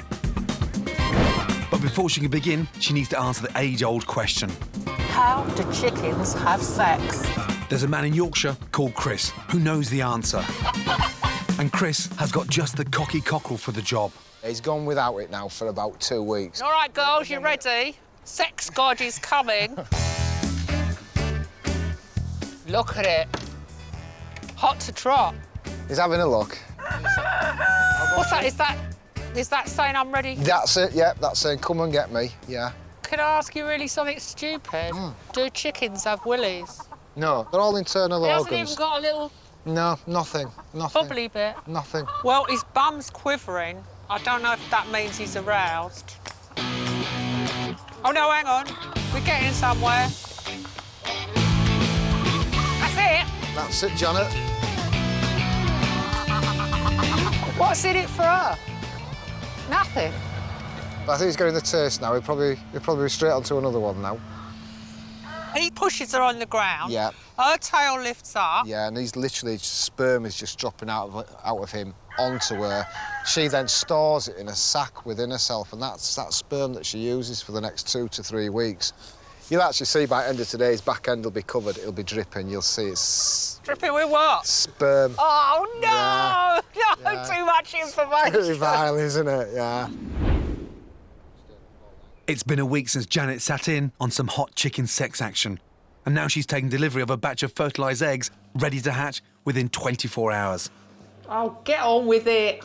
Speaker 1: But before she can begin, she needs to answer the age-old question.
Speaker 12: How do chickens have sex?
Speaker 1: There's a man in Yorkshire called Chris who knows the answer. And Chris has got just the cocky cockerel for the job.
Speaker 21: He's gone without it now for about 2 weeks.
Speaker 11: All right, girls, you ready? Sex god is coming. Look at it. Hot to trot.
Speaker 21: He's having a look.
Speaker 11: What's that? Is that saying I'm ready?
Speaker 21: That's it, yeah, that's saying come and get me, yeah.
Speaker 11: Can I ask you really something stupid? Do chickens have willies?
Speaker 21: No, they're all internal
Speaker 11: He
Speaker 21: organs.
Speaker 11: hasn't even got a little
Speaker 21: No, nothing.
Speaker 11: bubbly bit.
Speaker 21: Nothing.
Speaker 11: Well, his bum's quivering. I don't know if that means he's aroused. Oh, no, hang on. We're getting somewhere. That's it.
Speaker 21: That's it, Janet.
Speaker 11: What's in it for her? Nothing.
Speaker 21: I think he's getting the taste now. He'll probably be straight onto another one now.
Speaker 11: He pushes her on the ground.
Speaker 21: Yeah.
Speaker 11: Her tail lifts up.
Speaker 21: Yeah, and he's literally, sperm is just dropping out of him onto her. She then stores it in a sac within herself, and that's that sperm that she uses for the next 2 to 3 weeks. You'll actually see by the end of today, his back end will be covered, it'll be dripping. You'll see it's...
Speaker 11: Dripping with what?
Speaker 21: Sperm.
Speaker 11: Oh, no!
Speaker 21: Yeah.
Speaker 11: No,
Speaker 21: Yeah.
Speaker 11: too much information.
Speaker 21: Pretty vile, isn't it? Yeah.
Speaker 1: It's been a week since Janet sat in on some hot chicken sex action. And now she's taking delivery of a batch of fertilised eggs ready to hatch within 24 hours.
Speaker 11: Oh, get on with it.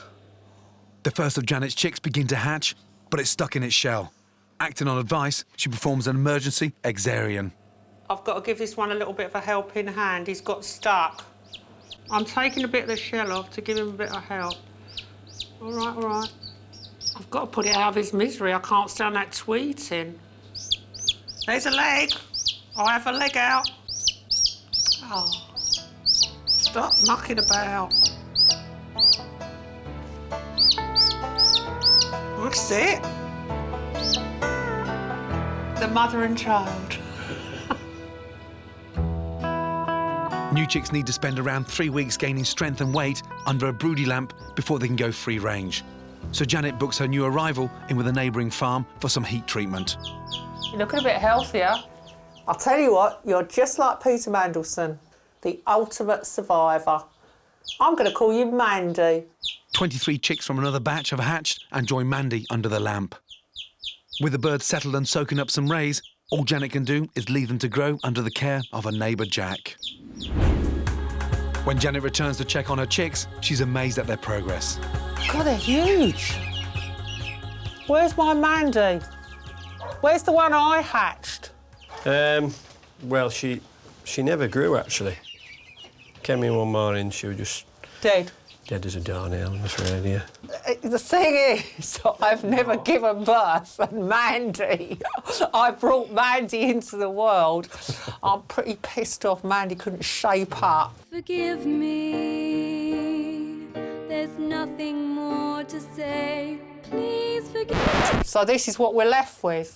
Speaker 1: The first of Janet's chicks begin to hatch, but it's stuck in its shell. Acting on advice, she performs an emergency cesarean.
Speaker 11: I've got to give this one a little bit of a helping hand. He's got stuck. I'm taking a bit of the shell off to give him a bit of help. All right, all right. I've got to put it out of his misery. I can't stand that tweeting. There's a leg. I'll have a leg out. Oh, stop mucking about. That's it. The mother and child.
Speaker 1: New chicks need to spend around 3 weeks gaining strength and weight under a broody lamp before they can go free range. So Janet books her new arrival in with a neighbouring farm for some heat treatment.
Speaker 11: You're looking a bit healthier. I'll tell you what, you're just like Peter Mandelson, the ultimate survivor. I'm going to call you Mandy.
Speaker 1: 23 chicks from another batch have hatched and join Mandy under the lamp. With the birds settled and soaking up some rays, all Janet can do is leave them to grow under the care of her neighbour Jack. When Janet returns to check on her chicks, she's amazed at their progress.
Speaker 11: God, they're huge. Where's my Mandy? Where's the one I hatched?
Speaker 6: Well, she never grew, actually. Came in one morning, she was just...
Speaker 11: Dead.
Speaker 6: Dead as a doornail, I'm afraid, yeah.
Speaker 11: The thing is, I've never given birth, and Mandy, I brought Mandy into the world. I'm pretty pissed off Mandy couldn't shape up.
Speaker 9: Forgive me, there's nothing more to say. Please forgive me.
Speaker 11: So this is what we're left with.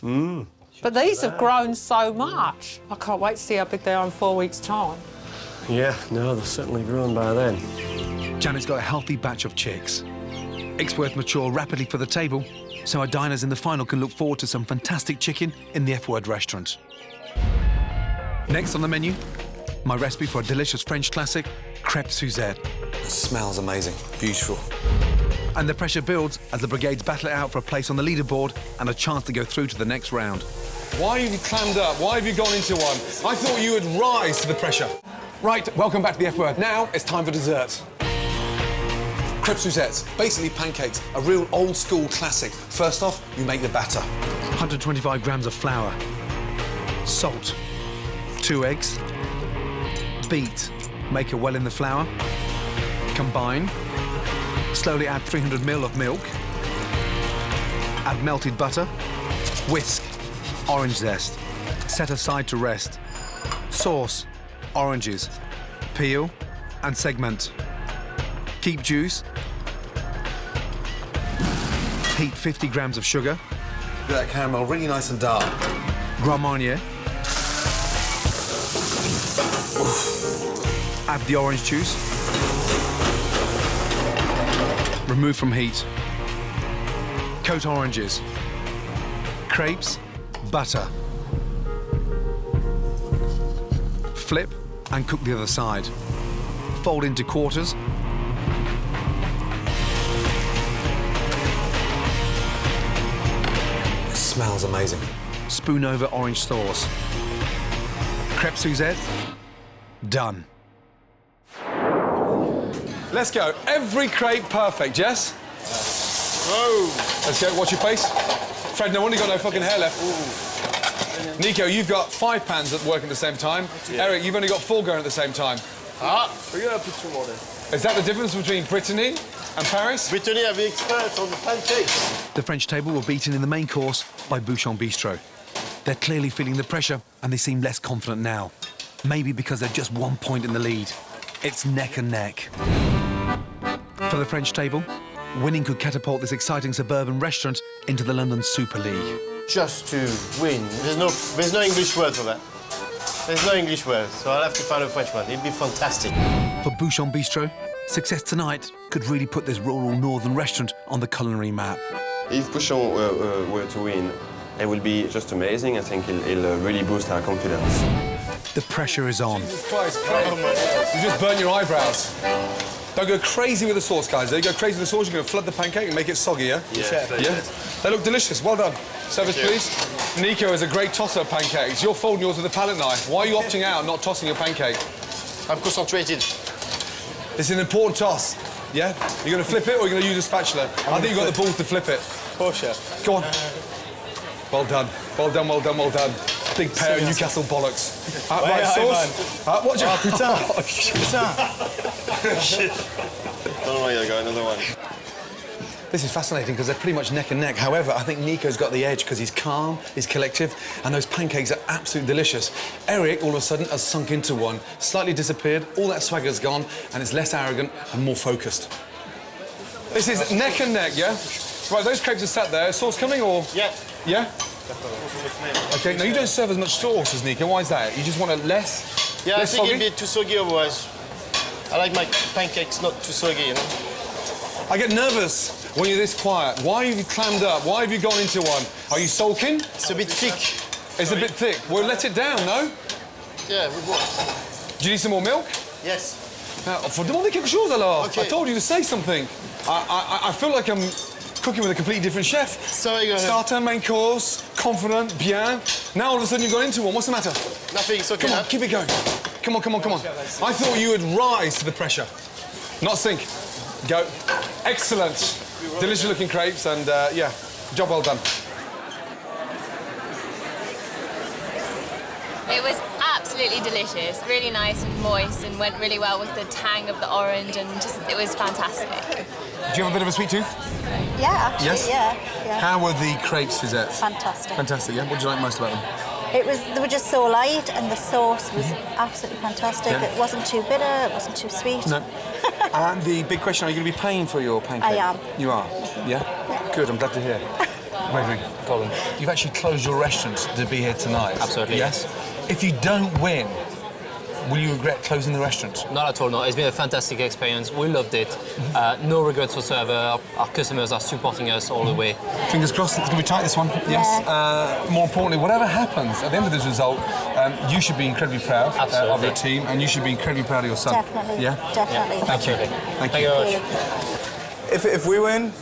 Speaker 11: But these have grown so much. I can't wait to see how big they are in 4 weeks' time.
Speaker 6: Yeah, no, they've certainly grown by then.
Speaker 1: Janet's got a healthy batch of chicks. Exworth mature rapidly for the table, so our diners in the final can look forward to some fantastic chicken in the F-word restaurant. Next on the menu, my recipe for a delicious French classic, crêpe Suzette.
Speaker 4: It smells amazing, beautiful.
Speaker 1: And the pressure builds as the brigades battle it out for a place on the leaderboard and a chance to go through to the next round.
Speaker 17: Why have you clammed up? Why have you gone into one? I thought you would rise to the pressure. Right, welcome back to the F-word. Now it's time for dessert. Crêpe Suzettes, basically pancakes, a real old-school classic. First off, you make the batter.
Speaker 1: 125 grams of flour, salt, 2 eggs, beat, make it well in the flour, combine, slowly add 300 ml of milk, add melted butter, whisk, orange zest, set aside to rest, sauce, oranges, peel and segment. Keep juice. Heat 50 grams of sugar.
Speaker 4: Look at that caramel, really nice and dark.
Speaker 1: Grand Marnier. Add the orange juice. Remove from heat. Coat oranges. Crepes, butter. Flip and cook the other side. Fold into quarters.
Speaker 4: Smells amazing.
Speaker 1: Spoon over orange sauce. Crêpe Suzette, done.
Speaker 17: Let's go. Every crepe perfect, Jess? Whoa. Let's go. Watch your face. Fred, no wonder you got no fucking hair left. Ooh. Nico, you've got 5 pans that work at the same time. Yeah. Eric, you've only got 4 going at the same time.
Speaker 2: We're gonna put 2 more there.
Speaker 17: Is that the difference between Brittany and Paris?
Speaker 2: Brittany are the experts on the pancakes.
Speaker 1: The French table were beaten in the main course by Bouchon Bistrot. They're clearly feeling the pressure and they seem less confident now. Maybe because they're just 1 point in the lead. It's neck and neck. For the French table, winning could catapult this exciting suburban restaurant into the London Super League.
Speaker 2: Just to win. There's no English word for that. There's no English word, so I'll have to find a French one. It'd be fantastic.
Speaker 1: For Bouchon Bistrot, success tonight could really put this rural northern restaurant on the culinary map.
Speaker 7: If Bouchon were to win, it will be just amazing. I think it'll really boost our confidence.
Speaker 1: The pressure is on.
Speaker 17: Jesus Christ, you just burnt your eyebrows. Don't go crazy with the sauce, guys. Don't go crazy with the sauce. You're going to flood the pancake and make it soggy, yeah?
Speaker 7: Yeah.
Speaker 17: They look delicious. Well done. Service, please. Nico is a great tosser of pancakes. You're folding yours with a palette knife. Why are you opting out, not tossing your pancake?
Speaker 2: I'm concentrated.
Speaker 17: It's an important toss, yeah? You're going to flip it or you're going to use a spatula? I think you've got the balls to flip it.
Speaker 8: Poor chef.
Speaker 17: Go on. Well done. Well done, well done, well done. Big pair of Newcastle bollocks. Right, sauce. Watch out.
Speaker 7: Putain. Shit. Oh my God, I got another one.
Speaker 17: This is fascinating because they're pretty much neck and neck. However, I think Nico's got the edge because he's calm, he's collective, and those pancakes are absolutely delicious. Eric, all of a sudden, has sunk into one, slightly disappeared, all that swagger's gone, and it's less arrogant and more focused. This is neck and neck, yeah? Right, those crepes are sat there. Sauce coming, or...?
Speaker 2: Yeah.
Speaker 17: Yeah? OK, now you don't serve as much sauce as Nico. Why is that? You just want it less?
Speaker 2: Yeah,
Speaker 17: less
Speaker 2: I think
Speaker 17: soggy?
Speaker 2: it'd be too soggy otherwise. I like my pancakes not too soggy, you know?
Speaker 17: I get nervous when you're this quiet. Why have you clammed up? Why have you gone into one? Are you sulking?
Speaker 2: It's a bit thick.
Speaker 17: It's a bit thick. Well, let it down, no?
Speaker 2: Yeah, we will.
Speaker 17: Do you need some more milk?
Speaker 2: Yes.
Speaker 17: Faut demander quelque chose alors.
Speaker 2: Okay.
Speaker 17: I told you to say something. I feel like I'm cooking with a completely different chef.
Speaker 2: Sorry, go ahead.
Speaker 17: Starter, main course, confident, bien. Now all of a sudden you've gone into one. What's the matter?
Speaker 2: Nothing, it's okay.
Speaker 17: Come on, keep it going. Come on, come on, come on. I thought you would rise to the pressure, not sink. Go. Excellent. Delicious looking crepes and, yeah, job well done.
Speaker 10: It was absolutely delicious, really nice and moist, and went really well with the tang of the orange, and just, it was fantastic.
Speaker 17: Do you have a bit of a sweet tooth?
Speaker 20: Yeah, actually,
Speaker 17: Yes?
Speaker 20: yeah.
Speaker 17: How were the crepes desserts?
Speaker 20: Fantastic.
Speaker 17: Fantastic, yeah? What did you like most about them?
Speaker 20: They were just so light, and the sauce was absolutely fantastic.
Speaker 17: Yeah.
Speaker 20: It wasn't too bitter, it wasn't too sweet.
Speaker 17: No. And the big question, are you going to be paying for your pancake?
Speaker 20: I am.
Speaker 17: You are? Yeah? Good, I'm glad to hear. Wait.
Speaker 16: Colin.
Speaker 17: You've actually closed your restaurant to be here tonight.
Speaker 16: Absolutely.
Speaker 17: Yes? If you don't win, will you regret closing the restaurant?
Speaker 16: Not at all, no. It's been a fantastic experience. We loved it. No regrets whatsoever. Our customers are supporting us all the way.
Speaker 17: Fingers crossed, it's going to be tight, this one. Yes. More importantly, whatever happens at the end of this result, you should be incredibly proud of your team, and you should be incredibly proud of your son.
Speaker 20: Definitely.
Speaker 17: Yeah?
Speaker 20: Definitely.
Speaker 17: Yeah. Thank you.
Speaker 16: Thank you very much.
Speaker 8: If we win,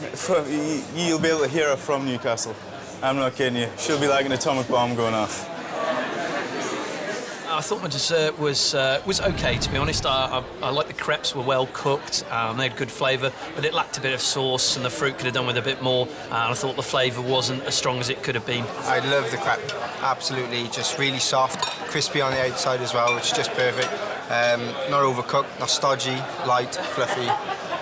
Speaker 8: you'll be able to hear her from Newcastle. I'm not kidding you. She'll be like an atomic bomb going off.
Speaker 22: I thought my dessert was okay, to be honest. I like the crepes were well cooked, they had good flavour, but it lacked a bit of sauce, and the fruit could have done with a bit more. And I thought the flavour wasn't as strong as it could have been.
Speaker 23: I love the crepe, absolutely, just really soft, crispy on the outside as well, which is just perfect. Not overcooked, not stodgy, light, fluffy,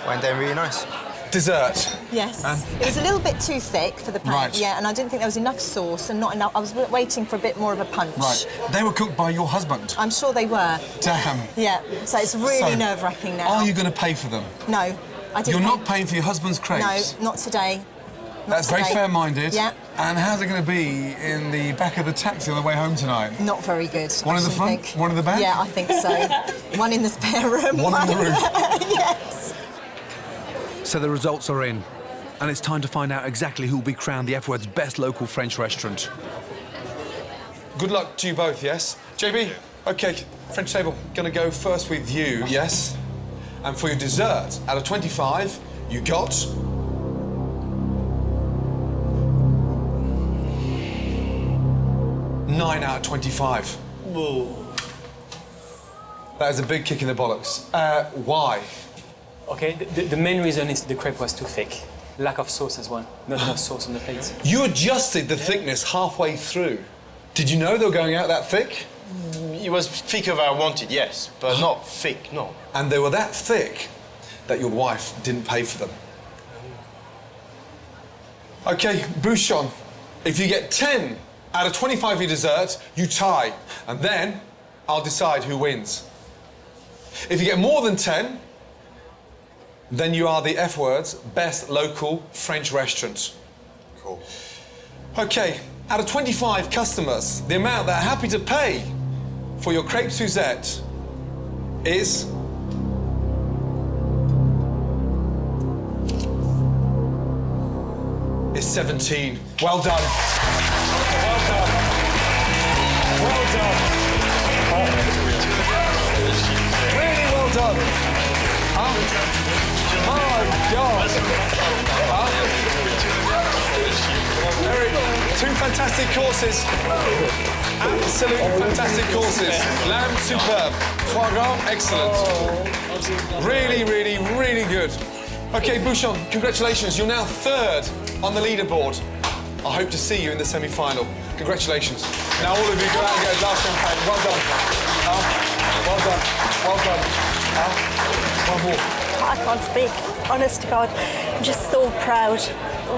Speaker 23: went down really nice.
Speaker 17: Dessert.
Speaker 15: Yes.
Speaker 17: And
Speaker 15: it was a little bit too thick for the pan.
Speaker 17: Right.
Speaker 15: Yeah, and I didn't think there was enough sauce and not enough. I was waiting for a bit more of a punch.
Speaker 17: Right. They were cooked by your husband.
Speaker 15: I'm sure they were.
Speaker 17: Damn.
Speaker 15: Yeah. So it's really nerve-wracking now.
Speaker 17: Are you going to pay for them?
Speaker 15: No, I didn't.
Speaker 17: You're not paying for your husband's crepes?
Speaker 15: No, not today.
Speaker 17: That's very fair-minded.
Speaker 15: Yeah.
Speaker 17: And how's it going to be in the back of the taxi on the way home tonight?
Speaker 15: Not very good.
Speaker 17: One in the front, one in the back?
Speaker 15: Yeah, I think so. One in the spare room.
Speaker 17: One on the roof.
Speaker 15: Yes.
Speaker 1: So the results are in, and it's time to find out exactly who will be crowned the F-word's best local French restaurant.
Speaker 17: Good luck to you both, yes? JB, OK, French table, going to go first with you, yes? And for your dessert, out of 25, you got... ...9 out of 25.
Speaker 2: Whoa.
Speaker 17: That is a big kick in the bollocks. Why?
Speaker 3: OK, the main reason is the crepe was too thick. Lack of sauce as well. Not enough sauce on the plate.
Speaker 17: You adjusted the thickness halfway through. Did you know they were going out that thick?
Speaker 2: it was thicker than I wanted, yes, but not thick, no.
Speaker 17: And they were that thick that your wife didn't pay for them. OK, Bouchon, if you get 10 out of 25 of your desserts, you tie. And then I'll decide who wins. If you get more than 10, then you are the F Word's best local French restaurant.
Speaker 7: Cool.
Speaker 17: OK, out of 25 customers, the amount that are happy to pay for your crepe Suzette is... is 17. Well done. Well done. Well done. Really well done. Oh my God. Eric, 2 fantastic courses. Absolutely fantastic courses. Lamb, superb. Foie gras, excellent. Really, really, really good. OK, Bouchon, congratulations. You're now 3rd on the leaderboard. I hope to see you in the semi-final. Congratulations. Now all of you go out and get a glass champagne. Well done. Well done. Well done. Bravo.
Speaker 20: I can't speak. Honest to God, I'm just so proud.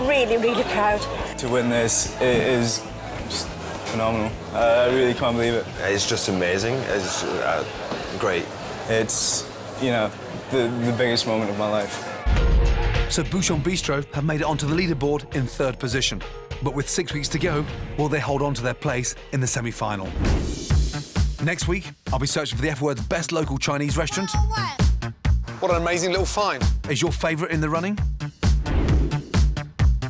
Speaker 20: Really, really proud.
Speaker 5: To win this, it is just phenomenal. I really can't believe it.
Speaker 7: It's just amazing. It's great.
Speaker 5: It's, you know, the biggest moment of my life.
Speaker 1: So Bouchon Bistrot have made it onto the leaderboard in 3rd position. But with 6 weeks to go, will they hold on to their place in the semi-final? Next week, I'll be searching for the F Word's best local Chinese restaurant.
Speaker 17: What an amazing little find.
Speaker 1: Is your favourite in the running?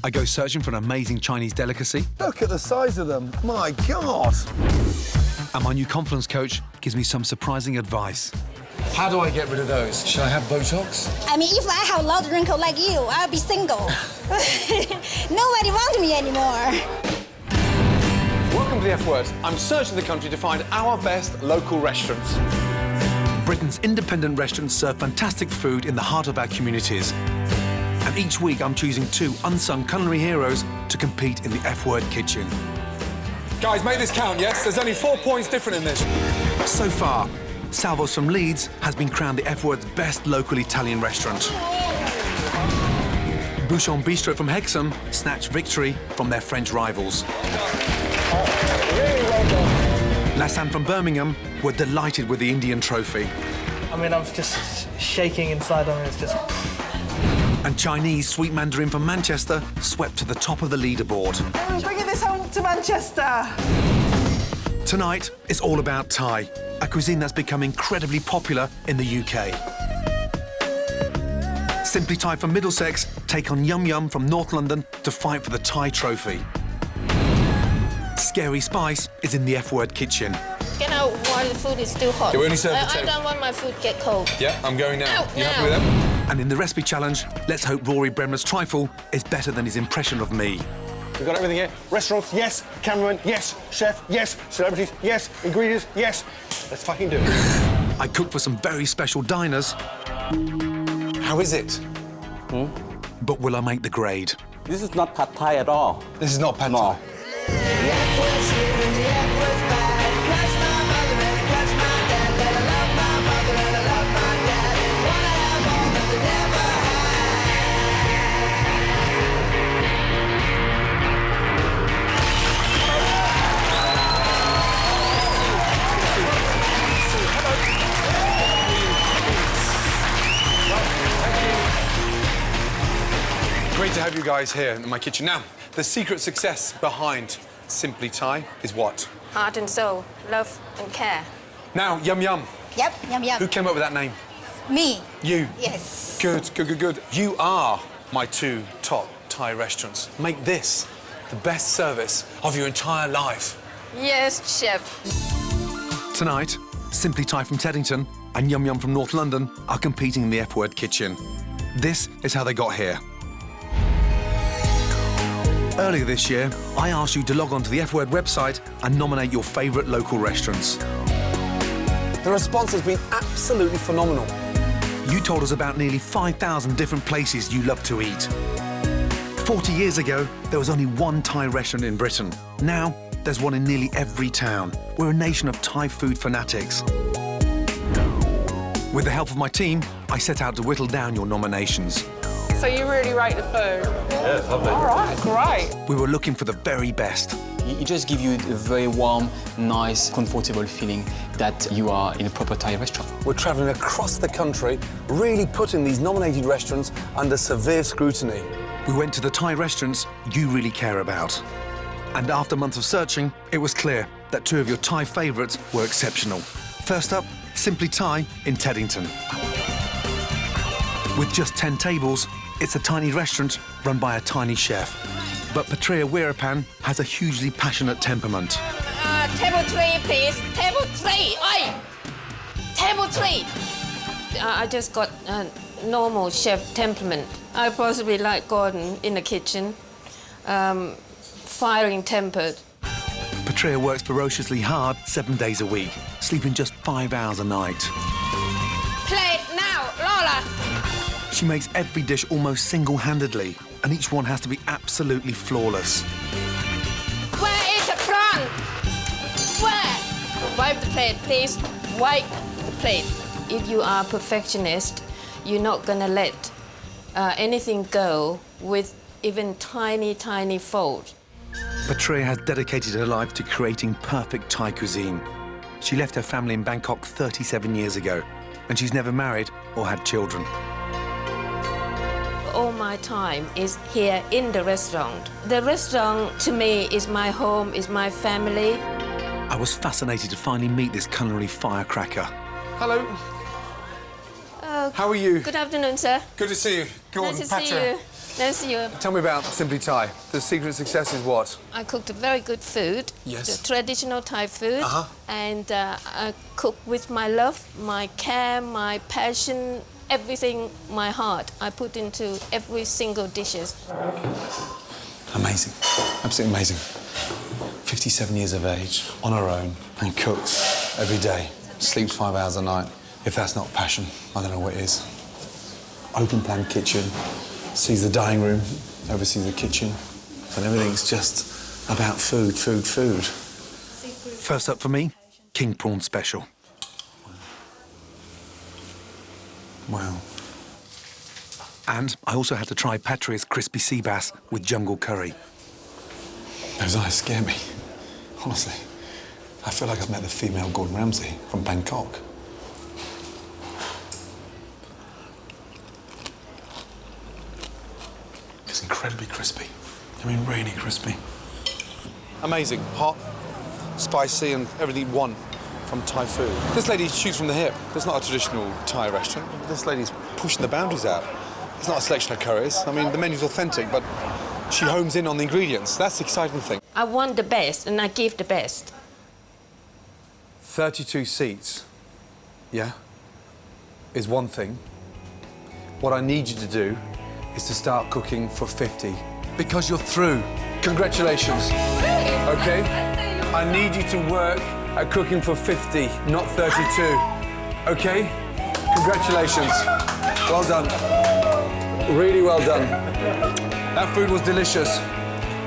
Speaker 1: I go searching for an amazing Chinese delicacy.
Speaker 17: Look at the size of them. My God.
Speaker 1: And my new confidence coach gives me some surprising advice.
Speaker 17: How do I get rid of those? Should I have Botox?
Speaker 14: I mean, if I have a lot of wrinkles like you, I'll be single. Nobody wants me anymore.
Speaker 17: Welcome to the F Word. I'm searching the country to find our best local restaurants.
Speaker 1: Britain's independent restaurants serve fantastic food in the heart of our communities. And each week I'm choosing 2 unsung culinary heroes to compete in the F Word kitchen.
Speaker 17: Guys, make this count, yes? There's only 4 points different in this.
Speaker 1: So far, Salvo's from Leeds has been crowned the F Word's best local Italian restaurant. Bouchon Bistrot from Hexham snatched victory from their French rivals. Lassan from Birmingham were delighted with the Indian trophy.
Speaker 18: I mean, I'm just shaking inside. I mean, it's just...
Speaker 1: And Chinese sweet mandarin from Manchester swept to the top of the leaderboard.
Speaker 12: I'm bringing this home to Manchester.
Speaker 1: Tonight is all about Thai, a cuisine that's become incredibly popular in the UK. Simply Thai from Middlesex take on Yum Yum from North London to fight for the Thai trophy. Scary Spice is in the F Word kitchen.
Speaker 24: Get out while the food is still hot.
Speaker 17: Yeah, we only serve the 10.
Speaker 24: I don't want my food to get cold.
Speaker 17: Yeah, I'm going now.
Speaker 24: Out
Speaker 17: You
Speaker 24: now.
Speaker 17: happy with that?
Speaker 1: And in the recipe challenge, let's hope Rory Bremner's trifle is better than his impression of me.
Speaker 17: We've got everything here. Restaurants, yes. Cameraman, yes. Chef, yes. Celebrities, yes. Ingredients, yes. Let's fucking do it.
Speaker 1: I cook for some very special diners.
Speaker 17: How is it?
Speaker 1: But will I make the grade?
Speaker 25: This is not pad Thai at all.
Speaker 17: This is not pad Thai. Great to have you guys here in my kitchen. Now, the secret success behind Simply Thai is what?
Speaker 26: Heart and soul, love and care.
Speaker 17: Now, Yum Yum.
Speaker 14: Yep, Yum Yum.
Speaker 17: Who came up with that name?
Speaker 14: Me.
Speaker 17: You.
Speaker 14: Yes.
Speaker 17: Good, good, good, good. You are my 2 top Thai restaurants. Make this the best service of your entire life.
Speaker 26: Yes, chef.
Speaker 1: Tonight, Simply Thai from Teddington and Yum Yum from North London are competing in the F Word kitchen. This is how they got here. Earlier this year, I asked you to log on to the F Word website and nominate your favourite local restaurants.
Speaker 17: The response has been absolutely phenomenal.
Speaker 1: You told us about nearly 5,000 different places you love to eat. 40 years ago, there was only one Thai restaurant in Britain. Now, there's one in nearly every town. We're a nation of Thai food fanatics. With the help of my team, I set out to whittle down your nominations.
Speaker 12: So you really rate the food?
Speaker 7: Yeah, it's lovely.
Speaker 12: All right, great.
Speaker 1: We were looking for the very best.
Speaker 3: It just gives you a very warm, nice, comfortable feeling that you are in a proper Thai restaurant.
Speaker 17: We're travelling across the country, really putting these nominated restaurants under severe scrutiny.
Speaker 1: We went to the Thai restaurants you really care about. And after months of searching, it was clear that 2 of your Thai favourites were exceptional. First up, Simply Thai in Teddington. With just 10 tables, it's a tiny restaurant run by a tiny chef. But Patria Weerapan has a hugely passionate temperament.
Speaker 26: Table 3, please. Table 3. Oi! Table 3. I just got a normal chef temperament. I possibly like Gordon in the kitchen. Firing tempered.
Speaker 1: Patria works ferociously hard 7 days a week, sleeping just 5 hours a night.
Speaker 26: Plate now, Lola.
Speaker 1: She makes every dish almost single-handedly, and each one has to be absolutely flawless.
Speaker 26: Where is the prawn? Where? Wipe the plate, please. Wipe the plate. If you are a perfectionist, you're not gonna let anything go with even tiny, tiny fault.
Speaker 1: Patria has dedicated her life to creating perfect Thai cuisine. She left her family in Bangkok 37 years ago, and she's never married or had children.
Speaker 26: All my time is here in the restaurant. The restaurant, to me, is my home, is my family.
Speaker 1: I was fascinated to finally meet this culinary firecracker.
Speaker 17: Hello. How are you?
Speaker 26: Good afternoon, sir.
Speaker 17: Good to see you. Gordon,
Speaker 26: Nice to see you. Nice to see you.
Speaker 17: Tell me about Simply Thai. The secret of success is what?
Speaker 26: I cooked very good food.
Speaker 17: Yes.
Speaker 26: The traditional Thai food.
Speaker 17: Uh-huh.
Speaker 26: And I cook with my love, my care, my passion, everything, my heart. I put into every single dishes.
Speaker 17: Amazing. Absolutely amazing. 57 years of age, on her own, and cooks every day. Sleeps 5 hours a night. If that's not passion, I don't know what is. Open plan kitchen, sees the dining room, oversees the kitchen, and everything's just about food, food, food.
Speaker 1: First up for me, king prawn special.
Speaker 17: Wow.
Speaker 1: And I also had to try Patria's crispy sea bass with jungle curry.
Speaker 17: Those eyes scare me, honestly. I feel like I've met the female Gordon Ramsay from Bangkok. It's incredibly crispy. I mean, really crispy. Amazing. Hot, spicy, and everything one from Thai food. This lady shoots from the hip. It's not a traditional Thai restaurant. This lady's pushing the boundaries out. It's not a selection of curries. I mean, the menu's authentic, but she homes in on the ingredients. That's the exciting thing.
Speaker 26: I want the best, and I give the best.
Speaker 17: 32 seats, yeah, is one thing. What I need you to do is to start cooking for 50. Because you're through. Congratulations. Okay? I need you to work at cooking for 50, not 32. Okay? Congratulations. Well done. Really well done. That food was delicious.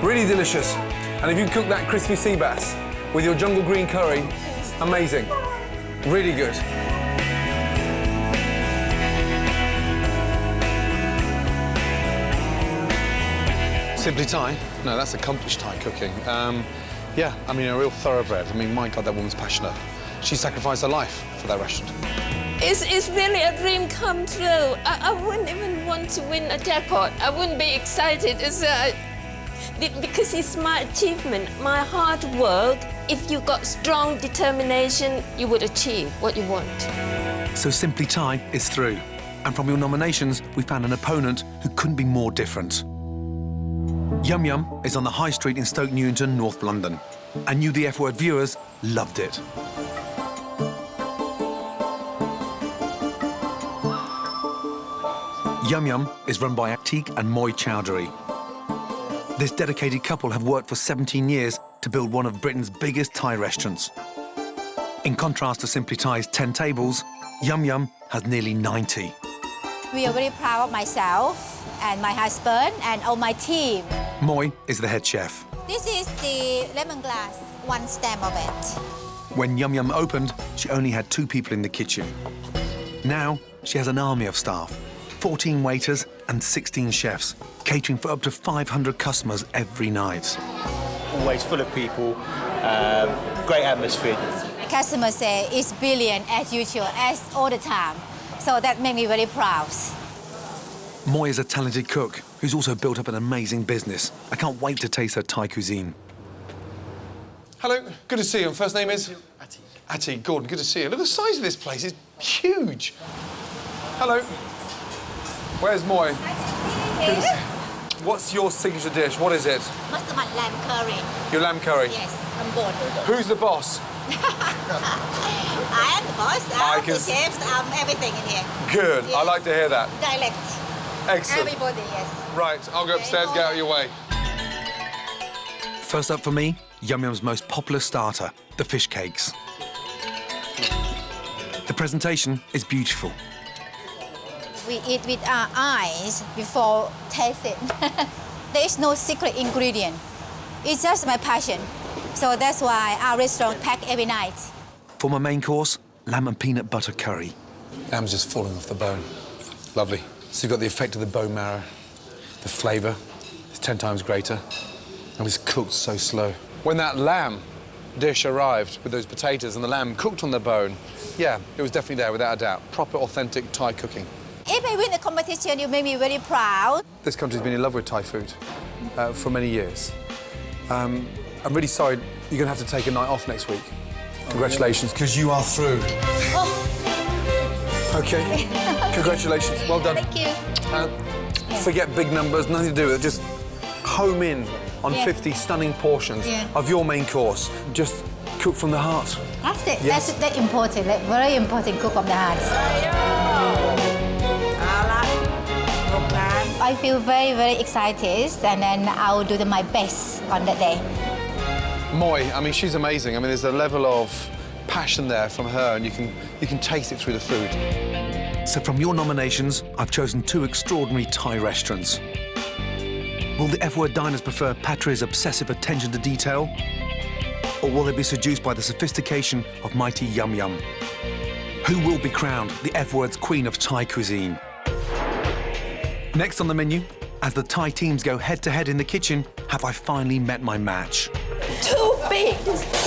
Speaker 17: Really delicious. And if you cook that crispy sea bass with your jungle green curry, amazing. Really good. Simply Thai? No, that's accomplished Thai cooking. Yeah, I mean, a real thoroughbred. I mean, my God, that woman's passionate. She sacrificed her life for that restaurant.
Speaker 26: It's really a dream come true. I wouldn't even want to win a jackpot. I wouldn't be excited. Because it's my achievement, my hard work. If you got strong determination, you would achieve what you want.
Speaker 1: So Simply Thai is through. And from your nominations, we found an opponent who couldn't be more different. Yum Yum is on the High Street in Stoke Newington, North London. And you, the F Word viewers, loved it. Yum Yum is run by Atik and Moi Chowdhury. This dedicated couple have worked for 17 years to build one of Britain's biggest Thai restaurants. In contrast to Simply Thai's 10 tables, Yum Yum has nearly 90.
Speaker 14: We are very proud of myself and my husband and all my team.
Speaker 1: Moi is the head chef.
Speaker 14: This is the lemongrass, one stem of it.
Speaker 1: When Yum Yum opened, she only had 2 people in the kitchen. Now, she has an army of staff, 14 waiters and 16 chefs, catering for up to 500 customers every night.
Speaker 6: Always full of people, great atmosphere.
Speaker 14: Customers say it's brilliant as usual, as all the time. So that made me very proud.
Speaker 1: Moi is a talented cook who's also built up an amazing business. I can't wait to taste her Thai cuisine.
Speaker 17: Hello, good to see you. First name is? Ati. Ati, Gordon, good to see you. Look at the size of this place, it's huge. Hello. Where's Moi? What's your signature dish? What is it?
Speaker 14: Mustard lamb curry.
Speaker 17: Your lamb curry?
Speaker 14: Yes, I'm Gordon.
Speaker 17: Who's the boss?
Speaker 14: I am the boss. I'm the chefs. I'm everything in here.
Speaker 17: Good,
Speaker 14: Yes.
Speaker 17: I like to hear that.
Speaker 14: Dialect.
Speaker 17: Excellent.
Speaker 14: Everybody, yes.
Speaker 17: Right, I'll go upstairs, get out of your way.
Speaker 1: First up for me, Yum Yum's most popular starter, the fish cakes. The presentation is beautiful.
Speaker 14: We eat with our eyes before taste it. There is no secret ingredient. It's just my passion. So that's why our restaurant pack every night.
Speaker 1: For my main course, lamb and peanut butter curry.
Speaker 4: Lamb's just falling off the bone. Lovely. So you've got the effect of the bone marrow. The flavour is 10 times greater. And it's cooked so slow.
Speaker 17: When that lamb dish arrived with those potatoes and the lamb cooked on the bone, yeah, it was definitely there, without a doubt. Proper, authentic Thai cooking.
Speaker 14: If I win the competition, you make me very proud.
Speaker 17: This country's been in love with Thai food for many years. I'm really sorry you're going to have to take a night off next week. Congratulations, because you are through.
Speaker 14: Oh.
Speaker 17: OK. Congratulations. Well done.
Speaker 14: Thank you.
Speaker 17: Forget big numbers, nothing to do with it. Just home in on
Speaker 14: Yeah.
Speaker 17: 50 stunning portions
Speaker 14: Yeah.
Speaker 17: of your main course. Just cook from the heart.
Speaker 14: That's it.
Speaker 17: Yes.
Speaker 14: That's important. Like, very important. Cook from the heart. I feel very, very excited, and then I'll do my best on that day.
Speaker 17: Moi, I mean, she's amazing. I mean, there's a level of passion there from her, and you can taste it through the food.
Speaker 1: So from your nominations, I've chosen 2 extraordinary Thai restaurants. Will the F-word diners prefer Patria's obsessive attention to detail? Or will they be seduced by the sophistication of mighty Yum Yum? Who will be crowned the F-word's queen of Thai cuisine? Next on the menu, as the Thai teams go head-to-head in the kitchen, have I finally met my match?
Speaker 26: Too big.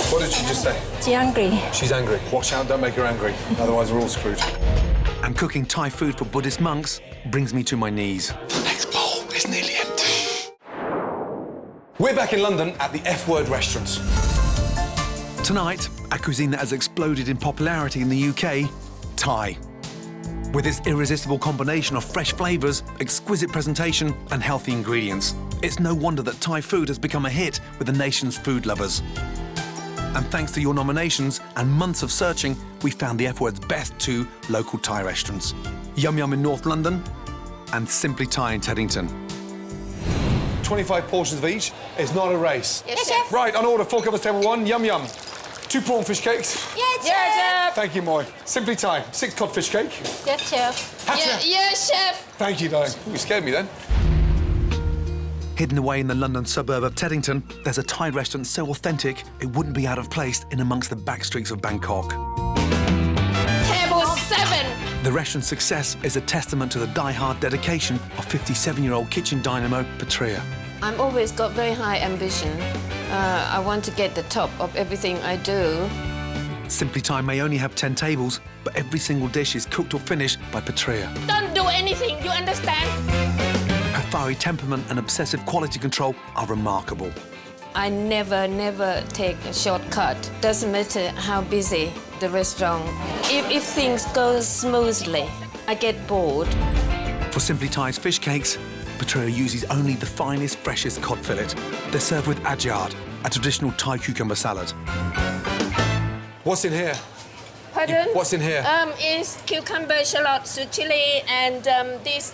Speaker 17: What did she just say?
Speaker 14: She's hungry.
Speaker 17: She's angry. Watch out, don't make her angry. Otherwise, we're all screwed.
Speaker 1: And cooking Thai food for Buddhist monks brings me to my knees.
Speaker 17: The next bowl is nearly empty. We're back in London at the F-word restaurant.
Speaker 1: Tonight, a cuisine that has exploded in popularity in the UK, Thai. With its irresistible combination of fresh flavours, exquisite presentation and healthy ingredients, it's no wonder that Thai food has become a hit with the nation's food lovers. And thanks to your nominations and months of searching, we found the F-word's best 2 local Thai restaurants. Yum Yum in North London and Simply Thai in Teddington.
Speaker 17: 25 portions of each. It's not a race.
Speaker 14: Yes, chef.
Speaker 17: Right, on order, 4 covers, table 1, Yum Yum. 2 prawn fish cakes.
Speaker 14: Yeah, chef.
Speaker 17: Thank you, Moi. Simply Thai, 6 cod fish cake.
Speaker 14: Yes, chef.
Speaker 26: Yeah, chef.
Speaker 17: Thank you, darling. You scared me then.
Speaker 1: Hidden away in the London suburb of Teddington, there's a Thai restaurant so authentic it wouldn't be out of place in amongst the back streets of Bangkok.
Speaker 26: Table 7.
Speaker 1: The restaurant's success is a testament to the die-hard dedication of 57-year-old kitchen dynamo Patria.
Speaker 26: I'm always got very high ambition. I want to get the top of everything I do.
Speaker 1: Simply Thai may only have 10 tables, but every single dish is cooked or finished by Patria.
Speaker 26: Don't do anything, you understand?
Speaker 1: Her fiery temperament and obsessive quality control are remarkable.
Speaker 26: I never take a shortcut. Doesn't matter how busy the restaurant. If things go smoothly, I get bored.
Speaker 1: For Simply Thai's fish cakes, Patria uses only the finest, freshest cod fillet. They're served with ajard, a traditional Thai cucumber salad.
Speaker 17: What's in here?
Speaker 26: Pardon?
Speaker 17: What's in here?
Speaker 26: Is cucumber, shallot, sweet chili, and this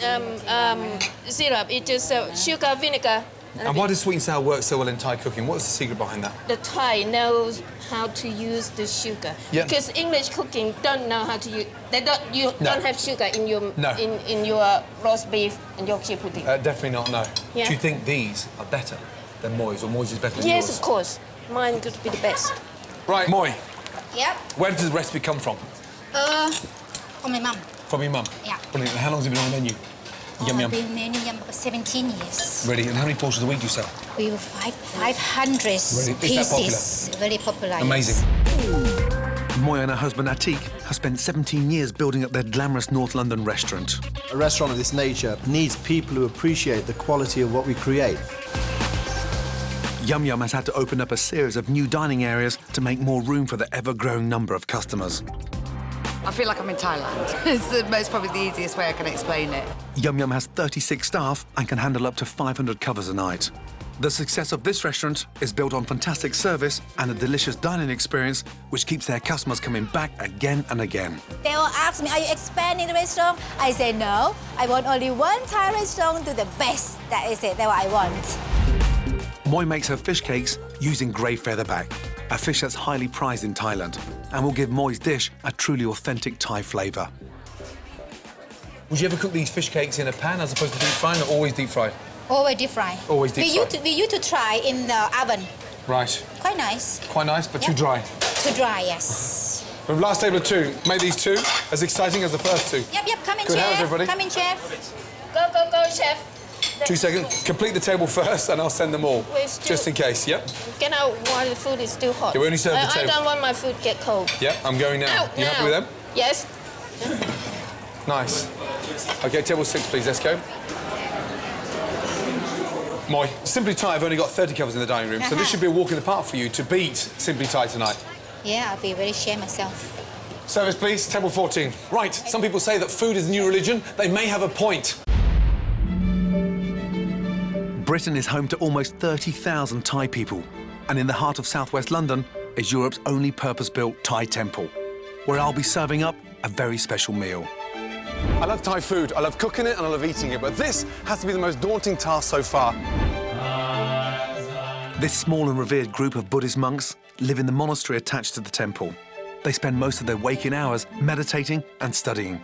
Speaker 26: syrup. It is sugar, vinegar.
Speaker 17: And why does sweet and sour work so well in Thai cooking? What's the secret behind that?
Speaker 26: The Thai knows how to use the sugar.
Speaker 17: Yeah.
Speaker 26: Because English cooking don't know how to use. You
Speaker 17: No.
Speaker 26: don't have sugar in your
Speaker 17: No.
Speaker 26: in your roast beef and Yorkshire pudding.
Speaker 17: Definitely not, no.
Speaker 26: Yeah.
Speaker 17: Do you think these are better than Moy's, or Moy's is better than
Speaker 26: Yes,
Speaker 17: yours?
Speaker 26: of course. Mine could be the best.
Speaker 17: Right, Moy,
Speaker 14: Yep.
Speaker 17: where does the recipe come from?
Speaker 14: From my mum.
Speaker 17: From your mum?
Speaker 14: Yeah.
Speaker 17: Brilliant. And how long has it been on the menu? Yum Yum.
Speaker 14: I've been menu yum for 17 years.
Speaker 17: Ready. And how many portions a week do you sell?
Speaker 14: We were 500
Speaker 17: Really? Is that
Speaker 14: pieces. Very popular.
Speaker 17: Amazing.
Speaker 1: Moy and her husband Atik have spent 17 years building up their glamorous North London restaurant.
Speaker 9: A restaurant of this nature needs people who appreciate the quality of what we create.
Speaker 1: Yum Yum has had to open up a series of new dining areas to make more room for the ever-growing number of customers.
Speaker 10: I feel like I'm in Thailand. It's probably the easiest way I can explain it.
Speaker 1: Yum Yum has 36 staff and can handle up to 500 covers a night. The success of this restaurant is built on fantastic service and a delicious dining experience which keeps their customers coming back again and again.
Speaker 14: They will ask me, are you expanding the restaurant? I say no. I want only one Thai restaurant, do the best. That is it, that's what I want.
Speaker 1: Moy makes her fish cakes using grey featherback, a fish that's highly prized in Thailand, and will give Moy's dish a truly authentic Thai flavour.
Speaker 17: Would you ever cook these fish cakes in a pan as opposed to deep frying, or always deep fried?
Speaker 14: Always deep fry.
Speaker 17: Always deep fry.
Speaker 14: We used to try in the oven.
Speaker 17: Right.
Speaker 14: Quite nice.
Speaker 17: Quite nice, but too dry.
Speaker 14: Too dry, yes.
Speaker 17: We've last table of two. Make these two as exciting as the first two.
Speaker 14: Yep, come in,
Speaker 17: Good
Speaker 14: chef.
Speaker 17: hands, everybody.
Speaker 14: Come in, chef.
Speaker 26: Go, chef.
Speaker 17: 2 seconds. Complete the table first, and I'll send them all, just in case. Yep.
Speaker 26: Get out while the food is still hot.
Speaker 17: Yeah, we only serve the
Speaker 26: I
Speaker 17: table.
Speaker 26: don't want my food to get cold.
Speaker 17: Yep, I'm going now.
Speaker 26: Out
Speaker 17: You
Speaker 26: now.
Speaker 17: happy with them?
Speaker 26: Yes.
Speaker 17: Nice. Okay, table 6, please. Let's go. Moy, Simply Thai have only got 30 covers in the dining room, so this should be a walk in the park for you to beat Simply Thai tonight.
Speaker 14: Yeah, I'll be very ashamed myself.
Speaker 17: Service, please. Table 14. Right, some people say that food is the new religion. They may have a point.
Speaker 1: Britain is home to almost 30,000 Thai people, and in the heart of southwest London is Europe's only purpose-built Thai temple, where I'll be serving up a very special meal.
Speaker 17: I love Thai food. I love cooking it and I love eating it, but this has to be the most daunting task so far.
Speaker 1: This small and revered group of Buddhist monks live in the monastery attached to the temple. They spend most of their waking hours meditating and studying.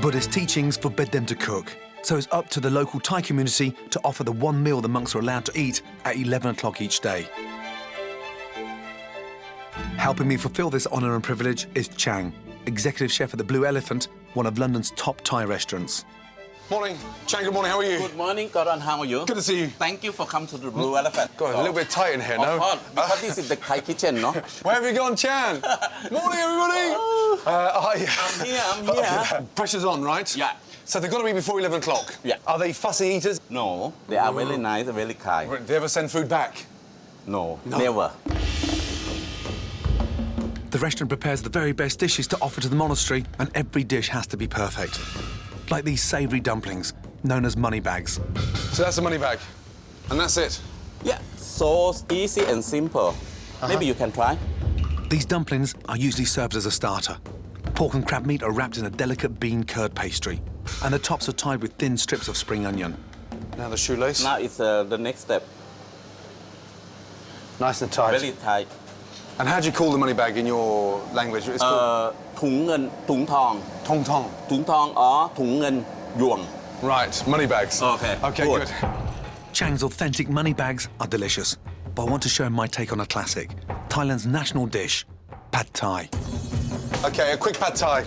Speaker 1: Buddhist teachings forbid them to cook, so it's up to the local Thai community to offer the one meal the monks are allowed to eat at 11 o'clock each day. Helping me fulfill this honour and privilege is Chang, executive chef at the Blue Elephant, one of London's top Thai restaurants.
Speaker 17: Morning. Chang, good morning. How are you?
Speaker 25: Good morning, Gordon. How are you?
Speaker 17: Good to see you.
Speaker 25: Thank you for coming to the Blue Elephant.
Speaker 17: God, a little bit tight in here, no?
Speaker 25: Of course, because this is the Thai kitchen, no?
Speaker 17: Where have you gone, Chan? Morning, everybody.
Speaker 25: I'm here.
Speaker 17: Pressure's on, right?
Speaker 25: Yeah.
Speaker 17: So they've got to be before 11 o'clock?
Speaker 25: Yeah.
Speaker 17: Are they fussy eaters?
Speaker 25: No, they are very nice, very kind.
Speaker 17: Do they ever send food back?
Speaker 25: No, never.
Speaker 1: The restaurant prepares the very best dishes to offer to the monastery, and every dish has to be perfect. Like these savoury dumplings, known as money bags.
Speaker 17: So that's a money bag, and that's it?
Speaker 25: Yeah, so easy and simple. Maybe you can try.
Speaker 1: These dumplings are usually served as a starter. Pork and crab meat are wrapped in a delicate bean curd pastry, and the tops are tied with thin strips of spring onion.
Speaker 17: Now the shoelace.
Speaker 25: Now it's the next step.
Speaker 17: Nice and tight.
Speaker 25: Very tight.
Speaker 17: And how do you call the money bag in your language? It's called...
Speaker 25: Thung Ngân, Thung Thong.
Speaker 17: Thong Thong.
Speaker 25: Thung Thong or Thung Ngân Yuan.
Speaker 17: Right, money bags.
Speaker 25: Okay.
Speaker 17: Okay, good.
Speaker 1: Chang's authentic money bags are delicious, but I want to show my take on a classic, Thailand's national dish, Pad Thai.
Speaker 17: Okay, a quick Pad Thai.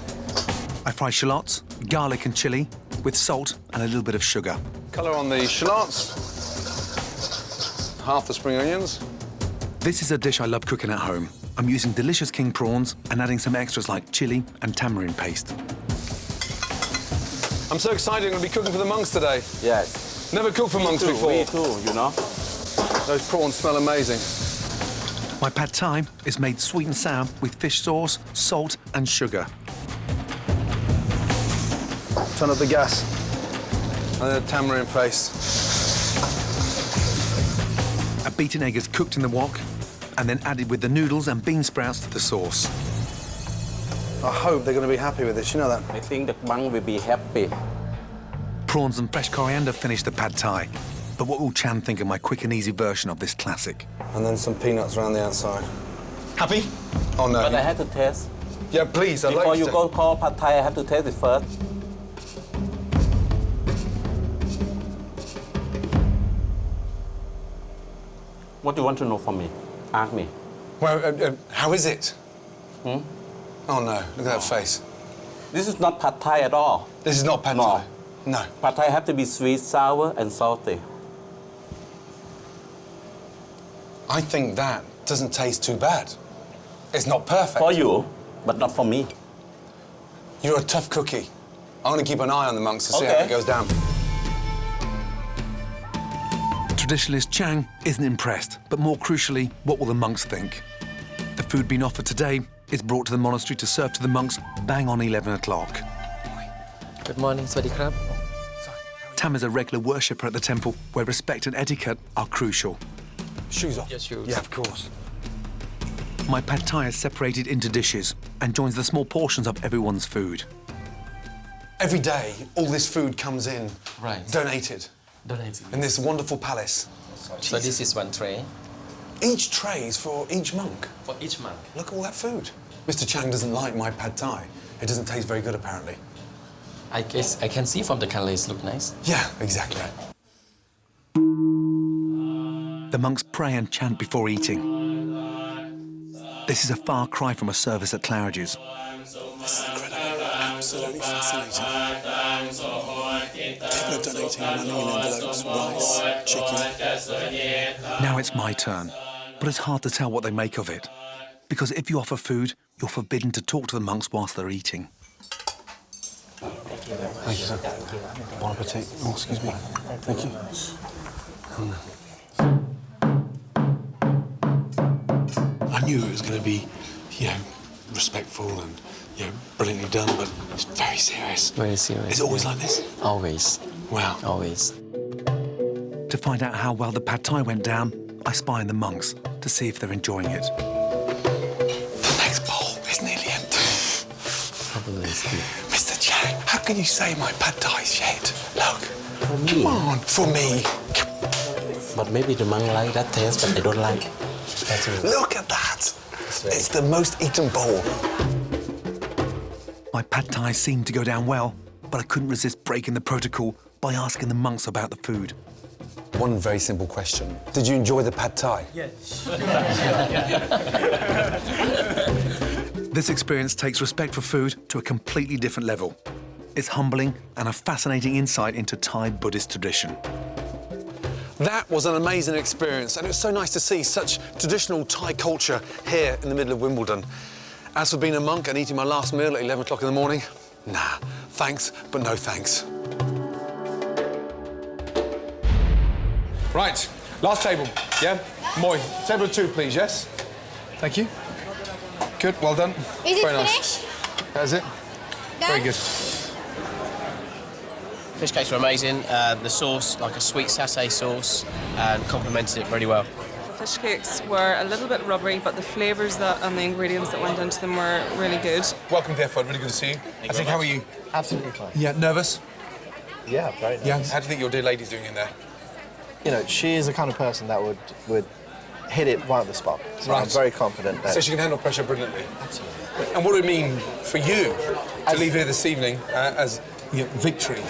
Speaker 1: I fry shallots, garlic and chilli, with salt and a little bit of sugar.
Speaker 17: Colour on the shallots. Half the spring onions.
Speaker 1: This is a dish I love cooking at home. I'm using delicious king prawns and adding some extras like chilli and tamarind paste.
Speaker 17: I'm so excited, I'm going to be cooking for the monks today.
Speaker 25: Yes.
Speaker 17: Never cooked for monks before.
Speaker 25: Me too, you know.
Speaker 17: Those prawns smell amazing.
Speaker 1: My Pad Thai is made sweet and sour with fish sauce, salt and sugar.
Speaker 17: Turn up the gas. And then the tamarind paste.
Speaker 1: A beaten egg is cooked in the wok and then added with the noodles and bean sprouts to the sauce.
Speaker 17: I hope they're going to be happy with this, you know that?
Speaker 25: I think the monk will be happy.
Speaker 1: Prawns and fresh coriander finish the Pad Thai. But what will Chan think of my quick and easy version of this classic?
Speaker 17: And then some peanuts around the outside. Happy? Oh, no.
Speaker 25: But I have to taste.
Speaker 17: Yeah, please, I'd
Speaker 25: Before
Speaker 17: like
Speaker 25: you
Speaker 17: to.
Speaker 25: go call Pad Thai, I have to taste it first. What do you want to know from me? Ask me.
Speaker 17: Well, how is it?
Speaker 25: Hmm?
Speaker 17: Oh, no. Look at that face.
Speaker 25: This is not pad Thai at all.
Speaker 17: This is not pad Thai? No.
Speaker 25: Pad Thai have to be sweet, sour, and salty.
Speaker 17: I think that doesn't taste too bad. It's not perfect.
Speaker 25: For you, but not for me.
Speaker 17: You're a tough cookie. I want to keep an eye on the monks to see how it goes down.
Speaker 1: Traditionalist Chang isn't impressed, but more crucially, what will the monks think? The food being offered today is brought to the monastery to serve to the monks bang on 11 o'clock.
Speaker 8: Good morning, Swadee Krab.
Speaker 1: Tam is a regular worshipper at the temple where respect and etiquette are crucial.
Speaker 17: Shoes off?
Speaker 8: Yes, shoes.
Speaker 17: Yeah, of course.
Speaker 1: My pad Thai is separated into dishes and joins the small portions of everyone's food.
Speaker 17: Every day, all this food comes in, donated.
Speaker 8: Donated.
Speaker 17: In this wonderful palace.
Speaker 8: So this is one tray.
Speaker 17: Each tray is for each monk?
Speaker 8: For each monk.
Speaker 17: Look at all that food. Mr. Chang doesn't like my pad Thai. It doesn't taste very good, apparently.
Speaker 8: I guess I can see from the colours look nice.
Speaker 17: Yeah, exactly.
Speaker 1: The monks pray and chant before eating. This is a far cry from a service at Claridge's.
Speaker 4: This is incredible. Absolutely fascinating. People are donating money in envelopes, rice, chicken.
Speaker 1: Now it's my turn, but it's hard to tell what they make of it. Because if you offer food, you're forbidden to talk to the monks whilst they're eating.
Speaker 4: Thank you, sir. Bon appetit. Oh, excuse me. Thank you. I knew it was going to be, respectful and, brilliantly done, but it's very serious.
Speaker 8: Very serious.
Speaker 4: Is it always like this?
Speaker 8: Always.
Speaker 4: Wow.
Speaker 8: Always.
Speaker 1: To find out how well the pad Thai went down, I spy on the monks to see if they're enjoying it.
Speaker 4: The next bowl is nearly empty.
Speaker 8: Probably.
Speaker 4: Mr. Chang, how can you say my pad Thai is shit? Look.
Speaker 8: For me.
Speaker 4: Come on, for me.
Speaker 8: But maybe the monk like that taste, but I don't like.
Speaker 4: Look at that. It's the most eaten bowl.
Speaker 1: My pad Thai seemed to go down well, but I couldn't resist breaking the protocol by asking the monks about the food.
Speaker 17: One very simple question. Did you enjoy the pad Thai?
Speaker 18: Yes.
Speaker 1: This experience takes respect for food to a completely different level. It's humbling and a fascinating insight into Thai Buddhist tradition.
Speaker 17: That was an amazing experience, and it was so nice to see such traditional Thai culture here in the middle of Wimbledon. As for being a monk and eating my last meal at 11 o'clock in the morning, nah, thanks, but no thanks. Right, last table, yeah? Moi, table 2, please, yes? Thank you. Good, well done.
Speaker 14: Is it
Speaker 17: very nice.
Speaker 14: finished?
Speaker 17: That's it.
Speaker 14: Done?
Speaker 17: Very good.
Speaker 11: Fish cakes were amazing. The sauce, like a sweet satay sauce, and complemented it really well.
Speaker 12: The fish cakes were a little bit rubbery, but the flavours and the ingredients that went into them were really good.
Speaker 17: Welcome to the F1, really good to see you. I think, how are you?
Speaker 18: Absolutely fine.
Speaker 17: Yeah, nervous?
Speaker 18: Yeah, very nice.
Speaker 17: Yeah, how do you think your dear lady's doing in there?
Speaker 18: She is the kind of person that would hit it right at the spot. So
Speaker 17: Right.
Speaker 18: I'm very confident that...
Speaker 17: So she can handle pressure brilliantly?
Speaker 18: Absolutely.
Speaker 17: And what would it mean for you to leave here this evening as victory?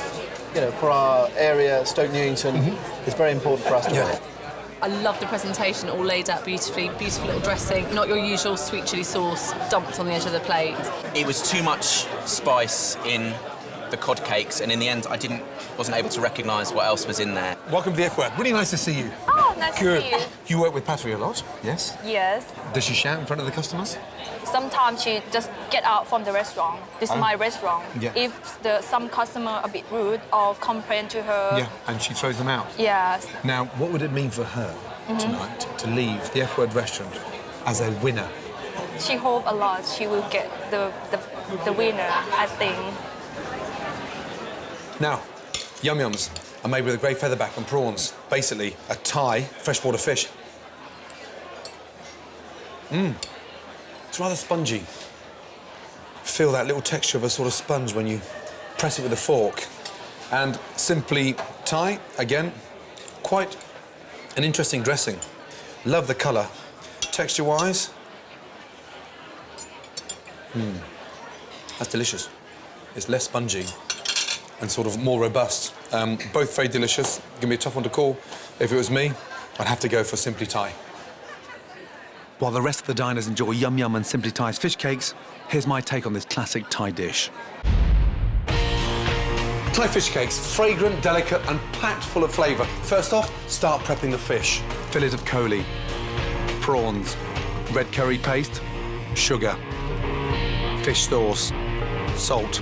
Speaker 18: For our area, Stoke Newington, it's very important for us to win.
Speaker 13: I love the presentation, all laid out beautifully, beautiful little dressing, not your usual sweet chilli sauce dumped on the edge of the plate.
Speaker 16: It was too much spice in the cod cakes, and in the end, wasn't able to recognise what else was in there.
Speaker 17: Welcome to the F Word. Really nice to see you.
Speaker 19: Oh, nice
Speaker 17: Good.
Speaker 19: to see you.
Speaker 17: You work with Patri a lot, yes?
Speaker 19: Yes.
Speaker 17: Does she shout in front of the customers?
Speaker 19: Sometimes she just get out from the restaurant. This is
Speaker 17: Oh.
Speaker 19: my restaurant.
Speaker 17: Yeah.
Speaker 19: If some customer a bit rude or complain to her.
Speaker 17: Yeah, and she throws them out.
Speaker 19: Yes.
Speaker 17: Now, what would it mean for her tonight to leave the F Word restaurant as a winner?
Speaker 19: She hope a lot she will get the winner, I think.
Speaker 17: Now, Yum Yums are made with a grey featherback and prawns. Basically, a Thai freshwater fish. It's rather spongy. Feel that little texture of a sort of sponge when you press it with a fork. And simply Thai, again, quite an interesting dressing. Love the colour. Texture-wise, that's delicious. It's less spongy and sort of more robust. Both very delicious. Give me a tough one to call. If it was me, I'd have to go for simply Thai.
Speaker 1: While the rest of the diners enjoy Yum Yum and Simply Thai's fish cakes, here's my take on this classic Thai dish.
Speaker 17: Thai fish cakes, fragrant, delicate and packed full of flavour. First off, start prepping the fish.
Speaker 1: Fillet of coli, prawns, red curry paste, sugar, fish sauce, salt,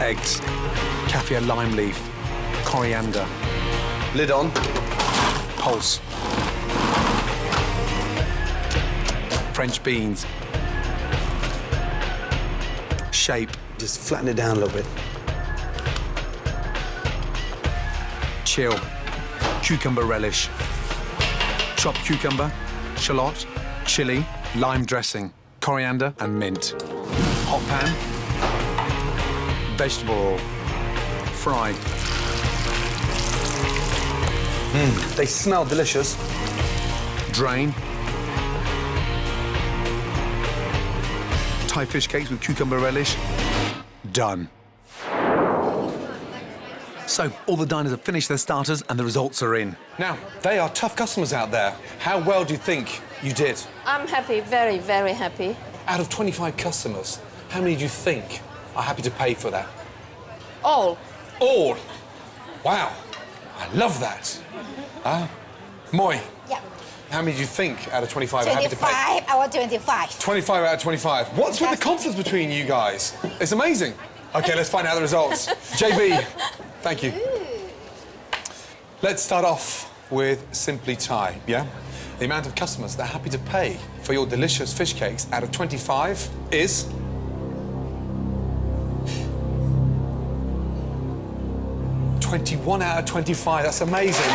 Speaker 1: eggs, kaffir lime leaf, coriander.
Speaker 17: Lid on.
Speaker 1: Pulse. French beans. Shape.
Speaker 17: Just flatten it down a little bit.
Speaker 1: Chill. Cucumber relish. Chopped cucumber, shallot, chilli, lime dressing, coriander and mint. Hot pan. Vegetable oil. Fry.
Speaker 17: They smell delicious.
Speaker 1: Drain. Thai fish cakes with cucumber relish. Done. So, all the diners have finished their starters and the results are in.
Speaker 17: Now, they are tough customers out there. How well do you think you did?
Speaker 26: I'm happy, very, very happy.
Speaker 17: Out of 25 customers, how many do you think are happy to pay for that?
Speaker 26: All.
Speaker 17: All? Wow, I love that. Moi,
Speaker 14: Yeah.
Speaker 17: how many do you think out of 25 are happy to pay?
Speaker 14: 25 out of 25.
Speaker 17: 25 out of 25. What's with the confidence between you guys? It's amazing. OK, let's find out the results. JB, thank you. Let's start off with Simply Thai, yeah? The amount of customers that are happy to pay for your delicious fish cakes out of 25 is... ...21 out of 25. That's amazing.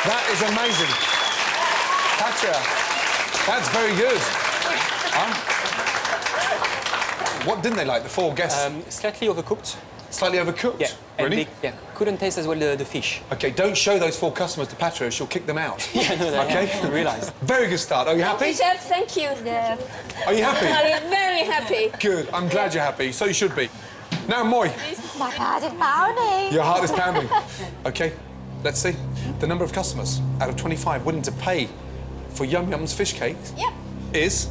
Speaker 17: That is amazing. Patria, that's very good. What didn't they like, the four guests?
Speaker 3: Slightly overcooked.
Speaker 17: Slightly overcooked?
Speaker 3: Yeah.
Speaker 17: Really?
Speaker 3: They couldn't taste as well the fish.
Speaker 17: OK, don't show those four customers to Patria, she'll kick them out.
Speaker 3: Yeah, no,
Speaker 17: OK?
Speaker 3: I realised.
Speaker 17: Very good start. Are you happy?
Speaker 26: Chef, thank you. Yes.
Speaker 17: Are you happy?
Speaker 26: I'm very happy.
Speaker 17: Good. I'm glad you're happy. So you should be. Now, Moi.
Speaker 14: My heart is pounding.
Speaker 17: Your heart is pounding. OK, let's see. The number of customers out of 25 willing to pay for Yum Yum's fish cakes is...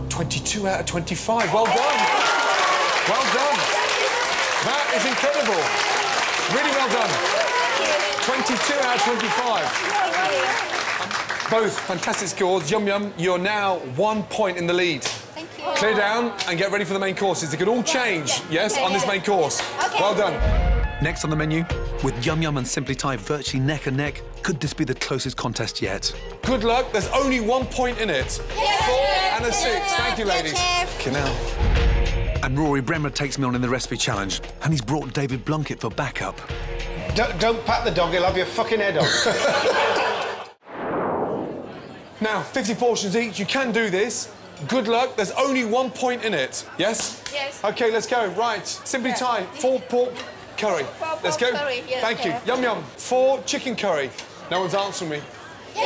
Speaker 17: 22 out of 25. Well done. Well done. That is incredible. Really well done. 22 out of 25. Both fantastic scores. Yum Yum, you're now 1 point in the lead.
Speaker 14: Thank you.
Speaker 17: Clear down and get ready for the main courses. They could all change, yes, on this main course.
Speaker 14: Okay.
Speaker 17: Well done.
Speaker 1: Next on the menu, with Yum Yum and Simply Thai virtually neck and neck, could this be the closest contest yet?
Speaker 17: Good luck. There's only 1 point in it. 4 and a 6. Thank you, ladies. Okay, now.
Speaker 1: And Rory Bremmer takes me on in the recipe challenge, and he's brought David Blunkett for backup.
Speaker 9: Don't pat the dog, he'll have your fucking head off.
Speaker 17: Now, 50 portions each. You can do this. Good luck. There's only 1 point in it. Yes?
Speaker 26: Yes.
Speaker 17: OK, let's go. Right. Simply Thai, 4 pork curry. Let's go.
Speaker 26: curry, yes,
Speaker 17: Thank you.
Speaker 26: chef.
Speaker 17: Yum Yum, 4 chicken curry. No one's answering me. 4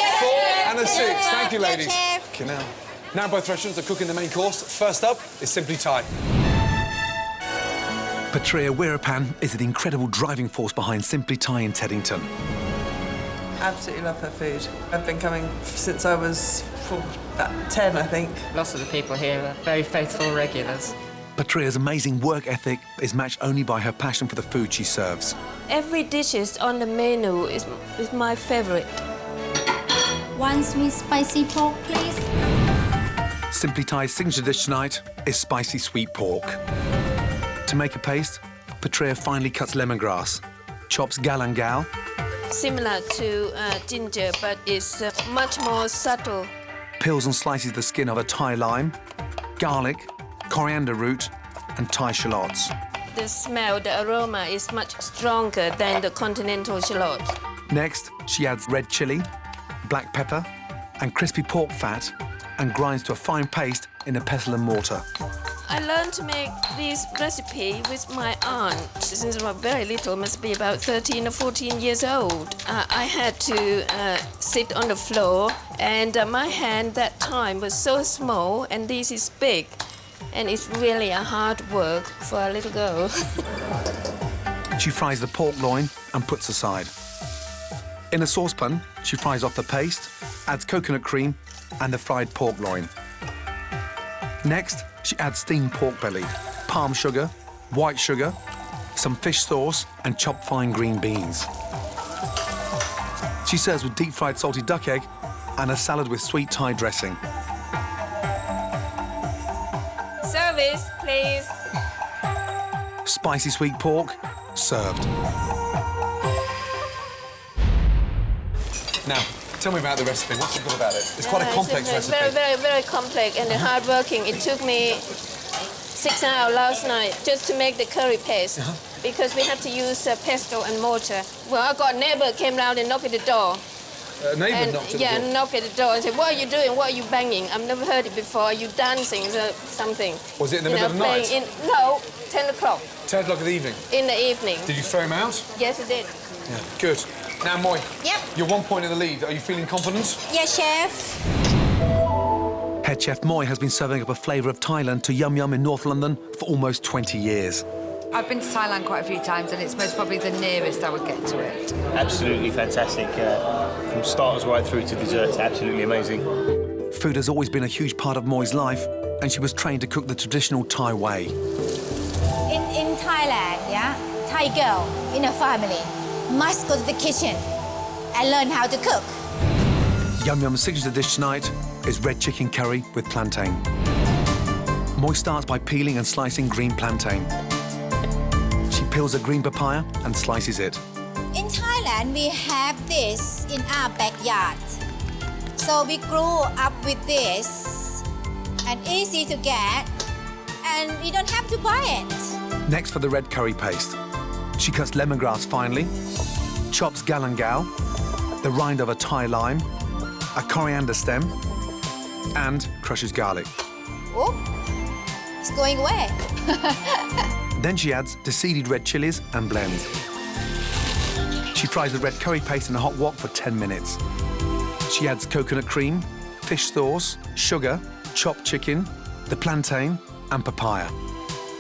Speaker 17: and a 6. Thank you, ladies. OK, now. Now both restaurants are cooking the main course. First up is Simply Thai.
Speaker 1: Patria Weerapan is the incredible driving force behind Simply Thai in Teddington.
Speaker 2: Absolutely love her food. I've been coming since I was about 10, I think.
Speaker 15: Lots of the people here are very faithful regulars.
Speaker 1: Patria's amazing work ethic is matched only by her passion for the food she serves.
Speaker 26: Every dish on the menu is my favourite.
Speaker 14: One sweet spicy pork, please.
Speaker 1: Simply Thai's signature dish tonight is spicy sweet pork. To make a paste, Patria finely cuts lemongrass, chops galangal.
Speaker 26: Similar to ginger, but it's much more subtle.
Speaker 1: Peels and slices the skin of a Thai lime, garlic, coriander root and Thai shallots.
Speaker 26: The smell, the aroma is much stronger than the continental shallot.
Speaker 1: Next, she adds red chilli, black pepper and crispy pork fat and grinds to a fine paste in a pestle and mortar.
Speaker 26: I learned to make this recipe with my aunt since I was very little, must be about 13 or 14 years old. I had to sit on the floor, and my hand that time was so small, and this is big. And it's really a hard work for a little girl.
Speaker 1: She fries the pork loin and puts aside. In a saucepan, she fries off the paste, adds coconut cream and the fried pork loin. Next, she adds steamed pork belly, palm sugar, white sugar, some fish sauce and chopped fine green beans. She serves with deep-fried salty duck egg and a salad with sweet Thai dressing.
Speaker 26: Service, please.
Speaker 1: Spicy sweet pork, served.
Speaker 17: Now, tell me about the recipe. What's so good about it? It's quite a complex recipe.
Speaker 26: Very complex and hard-working. It took me 6 hours last night just to make the curry paste because we have to use pesto and mortar. Well, I got a neighbor came round and knocked at the door.
Speaker 17: A neighbour knocked at the door?
Speaker 26: Yeah, knocked at the door and said, "What are you doing? What are you banging? I've never heard it before. Are you dancing or something?"
Speaker 17: Was it in the middle of the night?
Speaker 26: No, 10 o'clock.
Speaker 17: 10 o'clock in the evening?
Speaker 26: In the evening.
Speaker 17: Did you throw him out?
Speaker 26: Yes, I did.
Speaker 17: Yeah. Good. Now, Moi.
Speaker 14: Yep.
Speaker 17: You're 1 point in the lead. Are you feeling confident?
Speaker 14: Yes, chef.
Speaker 1: Head chef Moi has been serving up a flavour of Thailand to Yum Yum in North London for almost 20 years.
Speaker 10: I've been to Thailand quite a few times, and it's most probably the nearest I would get to it.
Speaker 6: Absolutely fantastic. From starters right through to desserts, absolutely amazing.
Speaker 1: Food has always been a huge part of Moi's life, and she was trained to cook the traditional Thai way.
Speaker 14: In Thailand, yeah, Thai girl in a family must go to the kitchen and learn how to cook.
Speaker 1: Yum Yum's signature dish tonight is red chicken curry with plantain. Moi starts by peeling and slicing green plantain. She peels a green papaya and slices it.
Speaker 14: In Thailand, we have this in our backyard. So we grew up with this, and easy to get, and we don't have to buy it.
Speaker 1: Next for the red curry paste. She cuts lemongrass finely, chops galangal, the rind of a Thai lime, a coriander stem, and crushes garlic.
Speaker 14: Oh, it's going away.
Speaker 1: Then she adds deseeded red chilies and blends. She fries the red curry paste in a hot wok for 10 minutes. She adds coconut cream, fish sauce, sugar, chopped chicken, the plantain, and papaya.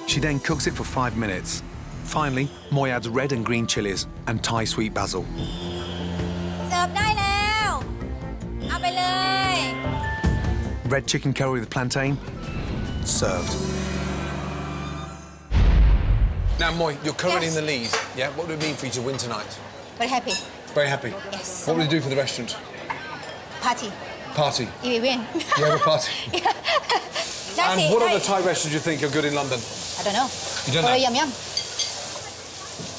Speaker 1: She then cooks it for 5 minutes. Finally, Moi adds red and green chilies and Thai sweet basil.
Speaker 14: เสิร์ฟได้แล้ว เอาไปเลย
Speaker 1: Red chicken curry with plantain, served.
Speaker 17: Now, Moi, you're currently
Speaker 14: Yes.
Speaker 17: in the lead. Yeah? What would it mean for you to win tonight?
Speaker 14: Very happy.
Speaker 17: Very happy?
Speaker 14: Yes.
Speaker 17: What will you do for the restaurant?
Speaker 14: Party.
Speaker 17: Party.
Speaker 14: If we win.
Speaker 17: You have a party.
Speaker 14: That's
Speaker 17: And
Speaker 14: it.
Speaker 17: what
Speaker 14: right?
Speaker 17: other Thai restaurants do you think are good in London?
Speaker 14: I don't know.
Speaker 17: You don't
Speaker 14: Or
Speaker 17: know?
Speaker 14: Yum Yum.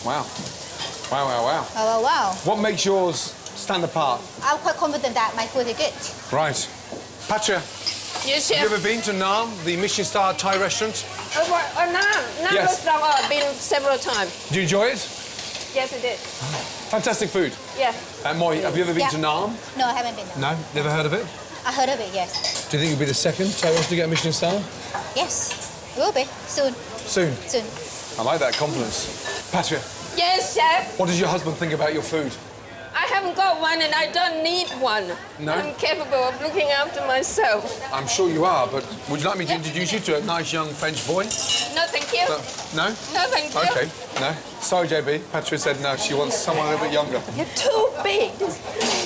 Speaker 17: Wow. Wow, wow, wow.
Speaker 14: Wow, wow, wow.
Speaker 17: What makes yours stand apart?
Speaker 14: I'm quite confident that my food is good.
Speaker 17: Right. Patra,
Speaker 26: Yes,
Speaker 17: have
Speaker 26: chef.
Speaker 17: you ever been to Nam, the Michelin-star Thai restaurant?
Speaker 26: Nam
Speaker 17: Yes.
Speaker 26: restaurant, I've been several times.
Speaker 17: Do you enjoy it?
Speaker 26: Yes, I did.
Speaker 17: Fantastic food.
Speaker 26: Yeah.
Speaker 17: Moi, have you ever been
Speaker 14: Yeah.
Speaker 17: to Nam?
Speaker 14: No, I haven't been there.
Speaker 17: No? Never heard of it?
Speaker 14: I heard of it, yes.
Speaker 17: Do you think you'll be the second Thai restaurant to get a Michelin star?
Speaker 14: Yes. It will be. Soon.
Speaker 17: Soon.
Speaker 14: Soon.
Speaker 17: I like that confidence. Patra,
Speaker 26: Yes, chef.
Speaker 17: what does your husband think about your food?
Speaker 26: I haven't got one and I don't need one.
Speaker 17: No?
Speaker 26: I'm capable of looking after myself.
Speaker 17: I'm sure you are, but would you like me to introduce you to a nice young French boy?
Speaker 26: No, thank you.
Speaker 17: No?
Speaker 26: No, thank you.
Speaker 17: Okay, no. Sorry, JB. Patra said no, she wants someone a little bit younger.
Speaker 26: You're too big. This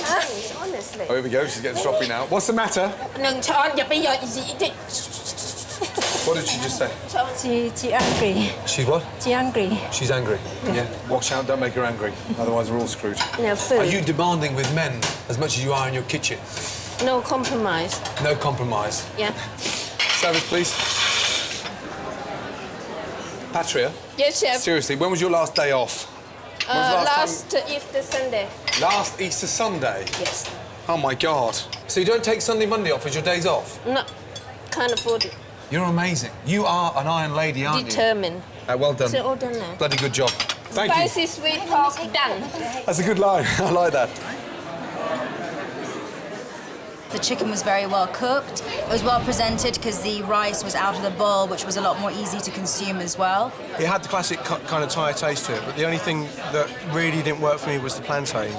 Speaker 26: hands, honestly.
Speaker 17: Oh, here we go, she's getting stroppy now. What's the matter?
Speaker 26: 1 ช้อนอย่าไปหยอด
Speaker 17: What did she just say?
Speaker 5: She angry.
Speaker 17: She's what?
Speaker 5: She angry.
Speaker 17: She's angry. Yeah. Watch out, don't make her angry. Otherwise, we're all screwed.
Speaker 26: No food.
Speaker 17: Are you demanding with men as much as you are in your kitchen?
Speaker 26: No compromise.
Speaker 17: No compromise.
Speaker 26: Yeah.
Speaker 17: Service, please. Patria,
Speaker 26: Yes, chef.
Speaker 17: seriously, when was your last day off? When was the last
Speaker 26: Last Easter Sunday.
Speaker 17: Last Easter Sunday?
Speaker 26: Yes.
Speaker 17: Oh, my God. So you don't take Sunday, Monday off as your days off?
Speaker 26: No, can't afford it.
Speaker 17: You're amazing. You are an iron lady, aren't
Speaker 26: Determined.
Speaker 17: you? Well done.
Speaker 26: Is it all done now?
Speaker 17: Bloody good job. Thank you.
Speaker 26: Spicy sweet pork done.
Speaker 17: That's a good line. I like that.
Speaker 20: The chicken was very well cooked. It was well presented because the rice was out of the bowl, which was a lot more easy to consume as well.
Speaker 18: It had the classic kind of Thai taste to it, but the only thing that really didn't work for me was the plantain.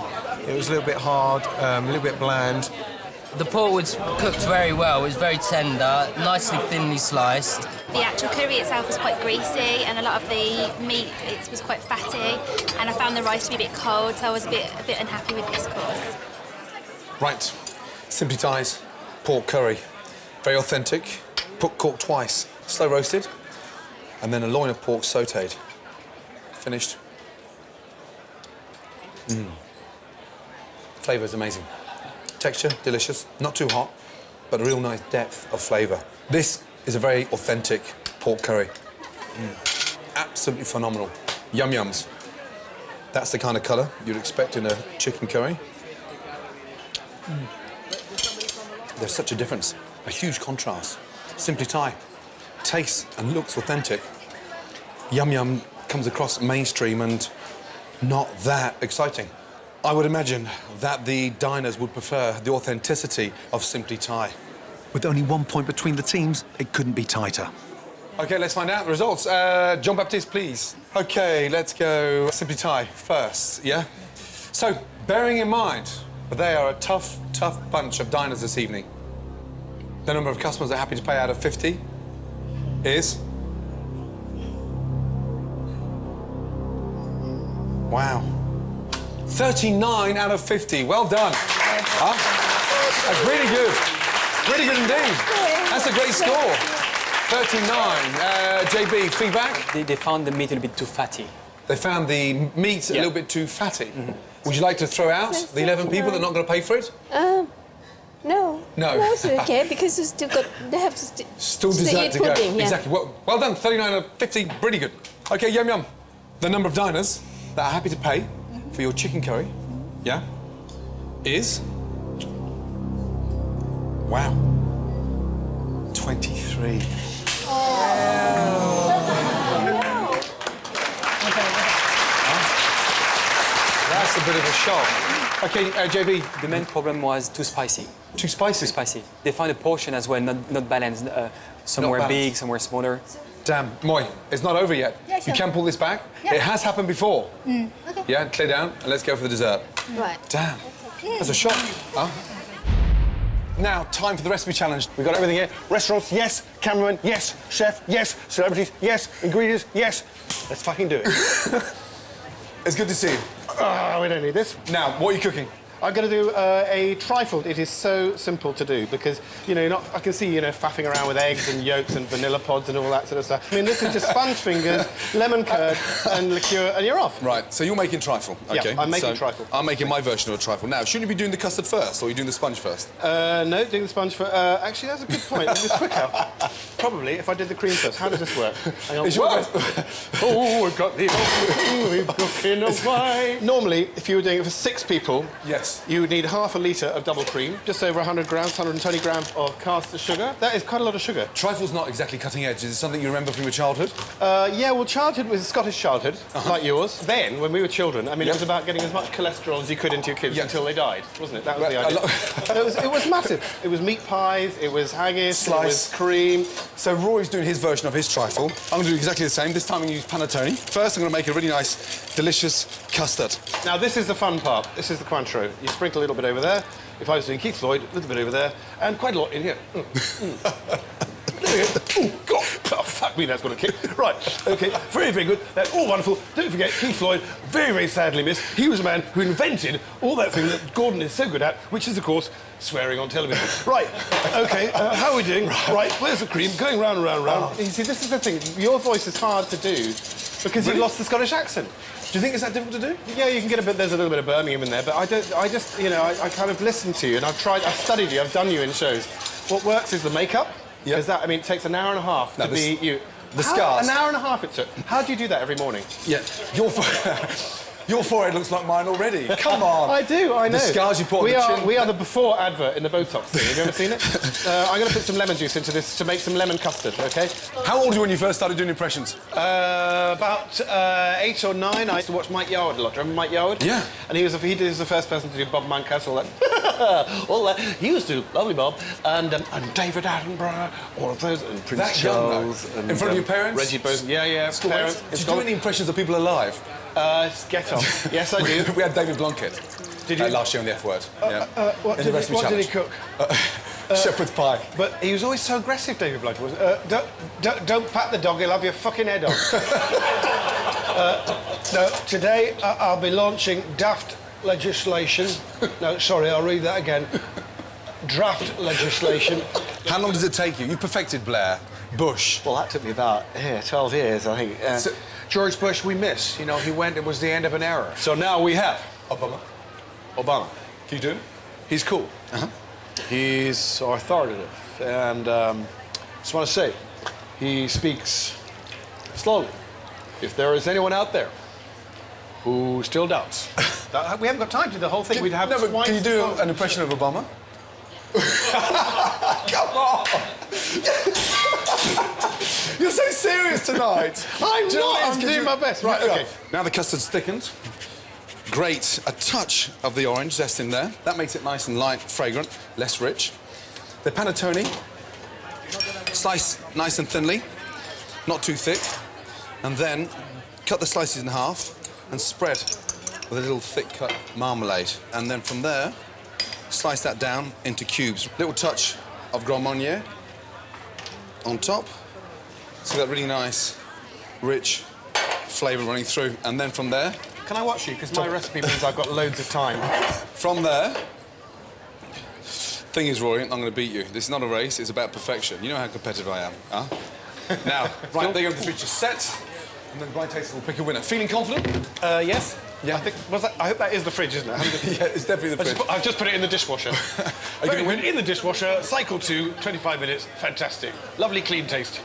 Speaker 18: It was a little bit hard, a little bit bland.
Speaker 15: The pork was cooked very well. It was very tender, nicely thinly sliced.
Speaker 5: The actual curry itself was quite greasy, and a lot of the meat was quite fatty. And I found the rice to be a bit cold, so I was a bit unhappy with this course.
Speaker 17: Right, Simply Thai's pork curry. Very authentic. Pork cooked twice, slow roasted, and then a loin of pork sautéed. Finished. Flavour is amazing. Texture, delicious. Not too hot, but a real nice depth of flavour. This is a very authentic pork curry. Absolutely phenomenal. Yum yums. That's the kind of colour you'd expect in a chicken curry. There's such a difference, a huge contrast. Simply Thai. Tastes and looks authentic. Yum Yum comes across mainstream and not that exciting. I would imagine that the diners would prefer the authenticity of Simply Thai.
Speaker 1: With only 1 point between the teams, it couldn't be tighter.
Speaker 17: OK, let's find out the results. John Baptiste, please. OK, let's go Simply Thai first, yeah? So, bearing in mind that they are a tough, tough bunch of diners this evening, the number of customers that are happy to pay out of 50 is... Wow. 39 out of 50. Well done. Huh? That's really good. Really good indeed. That's a great score. 39. JB, feedback?
Speaker 3: They found the meat a little bit too fatty.
Speaker 17: They found the meat a little bit too fatty. Would you like to throw out the 11 people that are not going to pay for it?
Speaker 26: No.
Speaker 17: No.
Speaker 26: No, it's okay, because they have to
Speaker 17: still
Speaker 26: eat
Speaker 17: dessert to go.
Speaker 26: pudding, yeah.
Speaker 17: Exactly. Well done. 39 out of 50. Really good. OK, Yum Yum. The number of diners that are happy to pay for your chicken curry, yeah, is... Wow. 23. That's a bit of a shock. OK, JB.
Speaker 3: The main problem was too spicy.
Speaker 17: Too spicy?
Speaker 3: Too spicy. They found a portion as well, not balanced. Somewhere big, somewhere smaller.
Speaker 17: Damn, Moi, it's not over yet.
Speaker 14: Yeah, sure.
Speaker 17: You can pull this back.
Speaker 14: Yeah.
Speaker 17: It has happened before.
Speaker 14: Okay.
Speaker 17: Yeah, clear down, and let's go for the dessert.
Speaker 14: Right.
Speaker 17: Damn, that's a shock. Huh? Now, time for the recipe challenge.
Speaker 18: We've got everything here. Restaurants, yes. Cameraman, yes. Chef, yes. Celebrities, yes. Ingredients, yes. Let's fucking do it.
Speaker 17: It's good to see you.
Speaker 18: We don't need this.
Speaker 17: Now, what are you cooking?
Speaker 18: I'm going to do a trifle. It is so simple to do because, you know, I can see, you know, faffing around with eggs and yolks and vanilla pods and all that sort of stuff. I mean, this is just sponge fingers, lemon curd and liqueur, and you're off.
Speaker 17: Right, so you're making trifle, OK?
Speaker 18: Yeah, I'm making trifle.
Speaker 17: I'm making my version of a trifle. Now, shouldn't you be doing the custard first, or are you doing the sponge first?
Speaker 18: No, doing the sponge first. Actually, that's a good point. It's quicker. Probably, if I did the cream first. How does this work? Hang on. Oh, we've got the cooking of wine. Normally, if you were doing it for 6 people,
Speaker 17: yes,
Speaker 18: you would need half a litre of double cream, just over 100 grams, 120 grams of caster sugar. That is quite a lot of sugar.
Speaker 17: Trifle's not exactly cutting edge. Is it something you remember from your childhood?
Speaker 18: Yeah, well, childhood was Scottish childhood, like yours. Then, when we were children, I mean, it was about getting as much cholesterol as you could into your kids until they died, wasn't it? That was the idea. It was massive. It was meat pies, it was haggis, it was cream.
Speaker 17: So Rory's doing his version of his trifle. I'm going to do exactly the same. This time I'm going to use panettone. First, I'm going to make a really nice, delicious custard.
Speaker 18: Now, this is the fun part. This is the Cointreau. You sprinkle a little bit over there. If I was doing Keith Floyd, a little bit over there, and quite a lot in here. Oh, God. Oh, fuck me, that's got a kick. Right, OK, very, very good. That's all wonderful. Don't forget, Keith Floyd, very, very sadly missed. He was the man who invented all that thing that Gordon is so good at, which is, of course, swearing on television. Right, OK, how are we doing? Right, where's the cream? Going round and round and round. You see, this is the thing. Your voice is hard to do because you've lost the Scottish accent.
Speaker 17: Do you think it's that difficult to do?
Speaker 18: Yeah, you can get a bit. There's a little bit of Birmingham in there, but I just, you know, I kind of listened to you and I've studied you, I've done you in shows. What works is the makeup. Because that, I mean, it takes an hour and a half to be you.
Speaker 17: The scars.
Speaker 18: An hour and a half it took. How do you do that every morning?
Speaker 17: Yeah, your forehead looks like mine already. Come on.
Speaker 18: I do, I know.
Speaker 17: The scars you put on the chin.
Speaker 18: We are the before advert in the Botox thing. Have you ever seen it? I'm going to put some lemon juice into this to make some lemon custard, OK?
Speaker 17: How old were you when you first started doing impressions?
Speaker 18: About 8 or 9. I used to watch Mike Yarwood a lot. Do you remember Mike Yarwood?
Speaker 17: Yeah.
Speaker 18: And he was the first person to do Bob Monkhouse, all that. all that. He used to, lovely Bob. And David Attenborough, all of those, and Prince Charles.
Speaker 17: In front of your parents?
Speaker 18: Reggie Both. Yeah.
Speaker 17: Parents. Did you do any impressions of people alive?
Speaker 18: Get off. Yes, I do.
Speaker 17: We had David Blunkett.
Speaker 18: Did you?
Speaker 17: Last year on the F word.
Speaker 18: What did he cook?
Speaker 17: Shepherd's pie.
Speaker 18: But he was always so aggressive, David Blood was. Don't pat the dog, he'll have your fucking head off. No, today I'll be launching daft legislation. No, sorry, I'll read that again. Draft legislation.
Speaker 17: How long does it take you? You perfected Blair, Bush.
Speaker 18: Well, that took me about 12 years, I think.
Speaker 17: So,
Speaker 18: George Bush, we miss. You know, he went, it was the end of an era. So now we have Obama.
Speaker 17: Can you do it?
Speaker 18: He's cool. He's authoritative. And just want to say, he speaks slowly. If there is anyone out there who still doubts. We haven't got time to do the whole thing. We'd have
Speaker 17: can you do an impression of Obama? Come on! You're so serious tonight.
Speaker 18: I'm not. I'm doing my best. Right, okay.
Speaker 17: Now the custard's thickened. Grate a touch of the orange zest in there. That makes it nice and light, fragrant, less rich. The panettone, slice nice and thinly, not too thick. And then cut the slices in half and spread with a little thick cut marmalade. And then from there, slice that down into cubes. Little touch of Grand Marnier on top. So that really nice, rich flavour running through. And then from there...
Speaker 18: Can I watch you? Because my recipe means I've got loads of time.
Speaker 17: From there... Thing is, Rory, I'm going to beat you. This is not a race, it's about perfection. You know how competitive I am, huh? Now, right, there you go, the fridge is set. And then blind taster will pick a winner. Feeling confident?
Speaker 18: Yes. Yeah. I hope that is the fridge, isn't it?
Speaker 17: Yeah, it's definitely the fridge.
Speaker 18: I've just put it in the dishwasher.
Speaker 17: Are you going to win?
Speaker 18: In the dishwasher, cycle to 25 minutes, fantastic. Lovely clean taste.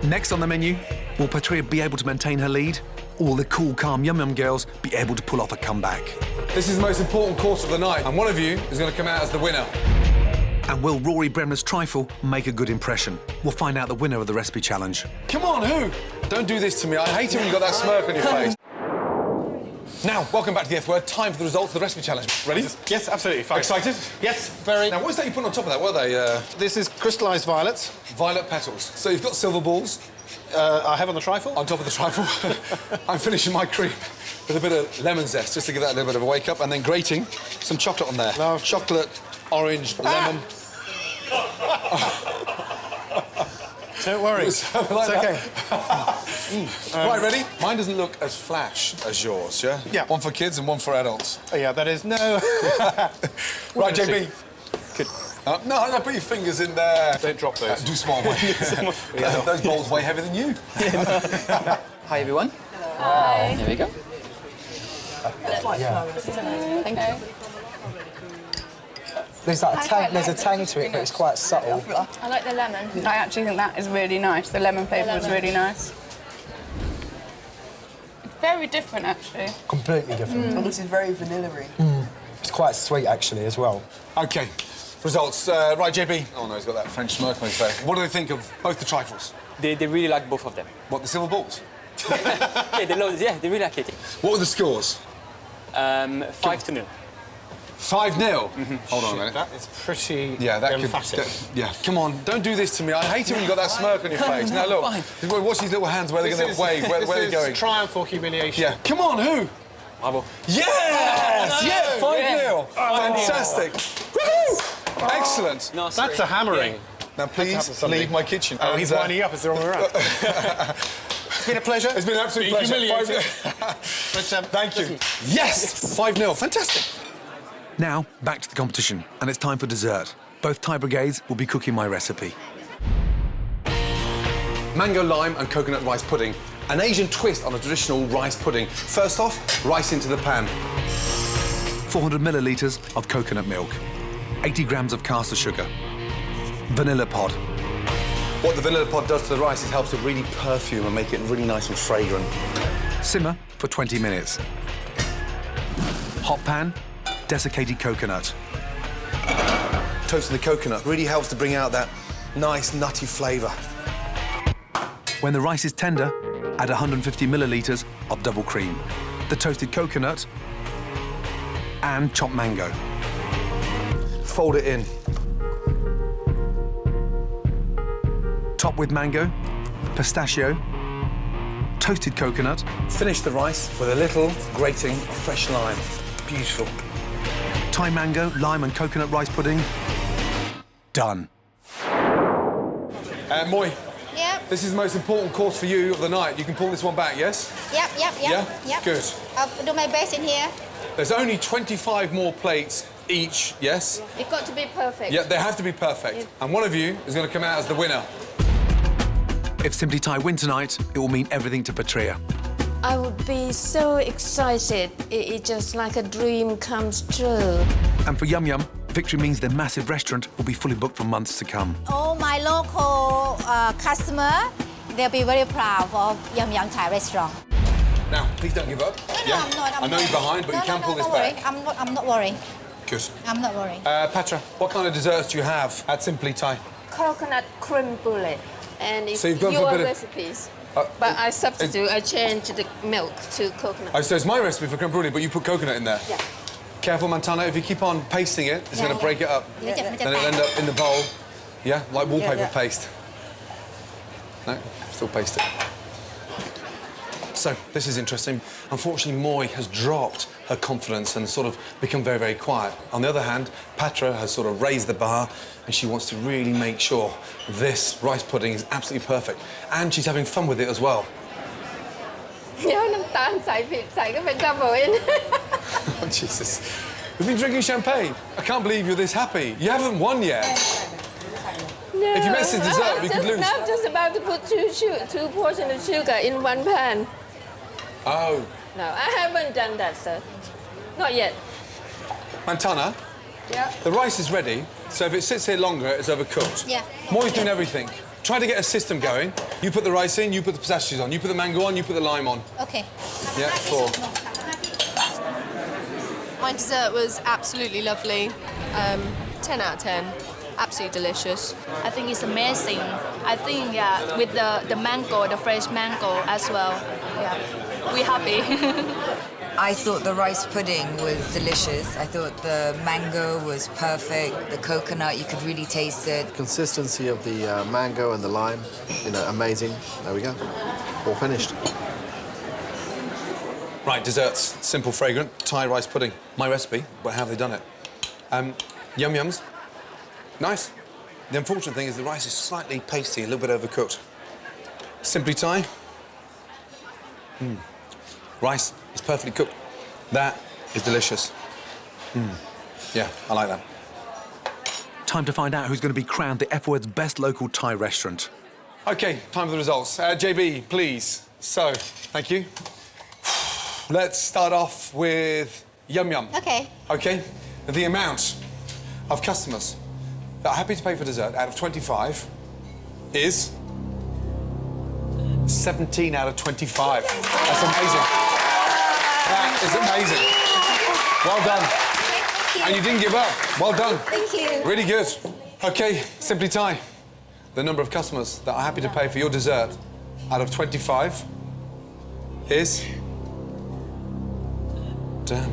Speaker 1: Next on the menu, will Patria be able to maintain her lead? Or will the cool, calm Yum Yum girls be able to pull off a comeback?
Speaker 17: This is the most important course of the night, and one of you is going to come out as the winner.
Speaker 1: And will Rory Bremner's trifle make a good impression? We'll find out the winner of the recipe challenge.
Speaker 17: Come on, who? Don't do this to me. I hate it when you've got that smirk on your face. Now, welcome back to the F word. Time for the results of the recipe challenge. Ready?
Speaker 18: Yes, absolutely. Fine.
Speaker 17: Excited?
Speaker 18: Yes, very.
Speaker 17: Now, what is that you put on top of that? What are they?
Speaker 18: This is crystallised violets.
Speaker 17: Violet petals. So you've got silver balls.
Speaker 18: I have on the trifle.
Speaker 17: On top of the trifle. I'm finishing my cream with a bit of lemon zest, just to give that a little bit of a wake-up, and then grating some chocolate on there.
Speaker 18: Love.
Speaker 17: Chocolate, orange, lemon.
Speaker 18: Don't worry. It's okay.
Speaker 17: Right, ready? Mine doesn't look as flash as yours, yeah?
Speaker 18: Yeah.
Speaker 17: One for kids and one for adults.
Speaker 18: Oh, yeah, that is... No.
Speaker 17: Right, JB. No, put your fingers in there.
Speaker 18: Don't drop those.
Speaker 17: Do small way. Those bowls weigh heavier than you.
Speaker 7: Hi, everyone.
Speaker 13: Hi.
Speaker 7: There we go.
Speaker 13: Thank you.
Speaker 7: There's that tang. There's a tang to it, but it's quite subtle.
Speaker 13: I like the lemon. I actually think that is really nice. The lemon flavour is really nice. Very different, actually.
Speaker 7: Completely different.
Speaker 13: This is very vanilla-y.
Speaker 7: It's quite sweet, actually, as well.
Speaker 17: OK. Results. Right, JB. Oh, no, he's got that French smirk on his face. What do they think of both the trifles?
Speaker 7: They really like both of them.
Speaker 17: What, the silver balls?
Speaker 7: Yeah, they really like it.
Speaker 17: What were the scores?
Speaker 7: 5-0.
Speaker 17: 5-0? Hold on a minute.
Speaker 18: That is pretty
Speaker 17: emphatic. Yeah, come on, don't do this to me. I hate it when you've got that smirk on your face. Now, look, watch these little hands where they're going to wave, where they're going.
Speaker 18: Triumph or humiliation.
Speaker 17: Yeah, come on, who?
Speaker 7: Bravo.
Speaker 17: Yes! Yeah, 5-0. Fantastic. Woohoo! Excellent.
Speaker 7: Nice.
Speaker 18: That's a hammering.
Speaker 17: Yeah. Now, please leave my kitchen.
Speaker 18: Oh, he's winding up. It's the wrong way around. It's been a pleasure.
Speaker 17: It's been an absolute pleasure. Thank you. Yes! 5-0. Fantastic.
Speaker 1: Now, back to the competition, and it's time for dessert. Both Thai brigades will be cooking my recipe.
Speaker 17: Mango, lime and coconut rice pudding. An Asian twist on a traditional rice pudding. First off, rice into the pan.
Speaker 1: 400 millilitres of coconut milk. 80 grams of caster sugar. Vanilla pod.
Speaker 17: What the vanilla pod does to the rice is helps to really perfume and make it really nice and fragrant.
Speaker 1: Simmer for 20 minutes. Hot pan, desiccated coconut.
Speaker 17: Toasting the coconut really helps to bring out that nice, nutty flavour.
Speaker 1: When the rice is tender, add 150 millilitres of double cream, the toasted coconut, and chopped mango.
Speaker 17: Fold it in.
Speaker 1: Top with mango, pistachio, toasted coconut.
Speaker 17: Finish the rice with a little grating of fresh lime. Beautiful.
Speaker 1: Thai mango, lime and coconut rice pudding. Done.
Speaker 17: Moi,
Speaker 14: Yep.
Speaker 17: this is the most important course for you of the night. You can pull this one back, yes?
Speaker 14: Yep.
Speaker 17: Yeah? Good.
Speaker 14: I'll do my best in here.
Speaker 17: There's only 25 more plates each, yes?
Speaker 26: It's got to be perfect.
Speaker 17: Yeah, they have to be perfect. And one of you is going to come out as the winner.
Speaker 1: If Simply Thai win tonight, it will mean everything to Patria.
Speaker 26: I would be so excited. It's just like a dream comes true.
Speaker 1: And for Yum Yum, victory means their massive restaurant will be fully booked for months to come.
Speaker 14: All my local customer, they'll be very proud of Yum Yum Thai restaurant.
Speaker 17: Now, please don't give up.
Speaker 14: No,
Speaker 17: yeah?
Speaker 14: I'm not.
Speaker 17: I know you're behind, but you can pull this
Speaker 14: don't
Speaker 17: back.
Speaker 14: worry. I'm not worried.
Speaker 17: Good.
Speaker 14: I'm not worried.
Speaker 17: Patra, what kind of desserts do you have at Simply Thai?
Speaker 26: Coconut creme brulee. And it's
Speaker 17: So you've gone for
Speaker 26: your
Speaker 17: a bit of-
Speaker 26: recipes. But I substitute, I change the milk to coconut.
Speaker 17: Oh, so it's my recipe for creme brulee, but you put coconut in there?
Speaker 26: Yeah.
Speaker 17: Careful, Montana, if you keep on pasting it, it's going to break it up.
Speaker 14: Yeah.
Speaker 17: Then it'll end up in the bowl. Yeah, like wallpaper
Speaker 26: yeah.
Speaker 17: paste. No, still paste it. So, this is interesting. Unfortunately, Moi has dropped her confidence and sort of become very, very quiet. On the other hand, Patra has sort of raised the bar and she wants to really make sure this rice pudding is absolutely perfect. And she's having fun with it as well.
Speaker 26: เดี๋ยวน้ำตาลใส่ผิดใส่ก็เป็น double in.
Speaker 17: Oh, Jesus. We've been drinking champagne. I can't believe you're this happy. You haven't won yet.
Speaker 26: No,
Speaker 17: If you miss the dessert, we could lose.
Speaker 26: I'm just about to put two portions of sugar in one pan.
Speaker 17: Oh.
Speaker 26: No, I haven't done that, sir. Not yet.
Speaker 17: Montana,
Speaker 26: Yeah.
Speaker 17: the rice is ready, so if it sits here longer, it's overcooked.
Speaker 14: Yeah.
Speaker 17: Moi's doing everything. Try to get a system going. You put the rice in, you put the pistachios on, you put the mango on, you put the lime on.
Speaker 14: Okay.
Speaker 17: Yeah, 4.
Speaker 13: My dessert was absolutely lovely. 10 out of 10. Absolutely delicious.
Speaker 20: I think it's amazing. I think, yeah, with the mango, the fresh mango as well. Yeah, we're happy.
Speaker 10: I thought the rice pudding was delicious. I thought the mango was perfect. The coconut, you could really taste it.
Speaker 9: Consistency of the mango and the lime, amazing. There we go. All finished.
Speaker 17: Right, desserts. Simple, fragrant, Thai rice pudding. My recipe, but how have they done it? Yum Yums. Nice. The unfortunate thing is the rice is slightly pasty, a little bit overcooked. Simply Thai. Rice is perfectly cooked. That is delicious. Yeah, I like that.
Speaker 1: Time to find out who's going to be crowned the F-Word's best local Thai restaurant.
Speaker 17: OK, time for the results. JB, please. So, thank you. Let's start off with Yum Yum.
Speaker 14: Okay.
Speaker 17: OK, the amount of customers that are happy to pay for dessert out of 25 is 17 out of 25. That's amazing. That is amazing. Well done. And you didn't give up. Well done.
Speaker 14: Thank you.
Speaker 17: Really good. OK, Simply Thai. The number of customers that are happy to pay for your dessert out of 25 is... Damn.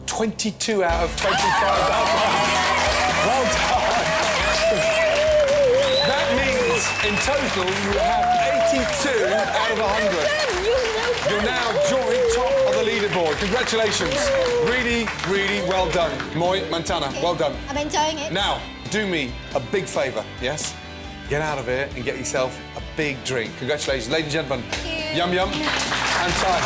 Speaker 17: 22 out of 25. Well done. That means, in total, you have 82 out of 100. You're now joint top of the leaderboard. Congratulations. Really, really well done. Moi, Montana, well done.
Speaker 14: I'm enjoying it.
Speaker 17: Now, do me a big favour, yes? Get out of here and get yourself a big drink. Congratulations, ladies and gentlemen. Yum Yum and Thai.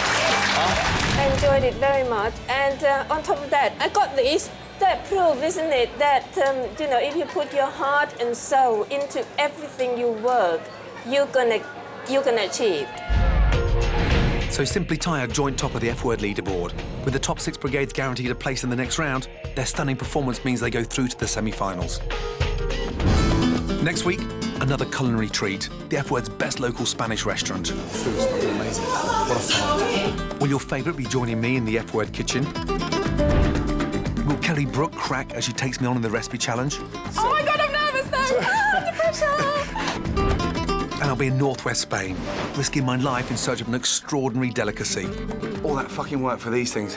Speaker 26: I enjoyed it very much. And on top of that, I got this. That proves, isn't it, that, if you put your heart and soul into everything you work, you're gonna achieve.
Speaker 1: So Simply Thai are joint top of the F-Word leaderboard. With the top 6 brigades guaranteed a place in the next round, their stunning performance means they go through to the semi-finals. Next week, another culinary treat, the F-Word's best local Spanish restaurant.
Speaker 17: Food's fucking amazing. What a find.
Speaker 1: Will your favourite be joining me in the F-Word kitchen? Will Kelly Brook crack as she takes me on in the recipe challenge?
Speaker 13: Oh my God, I'm nervous though. The pressure.
Speaker 1: And I'll be in northwest Spain, risking my life in search of an extraordinary delicacy.
Speaker 17: All that fucking work for these things.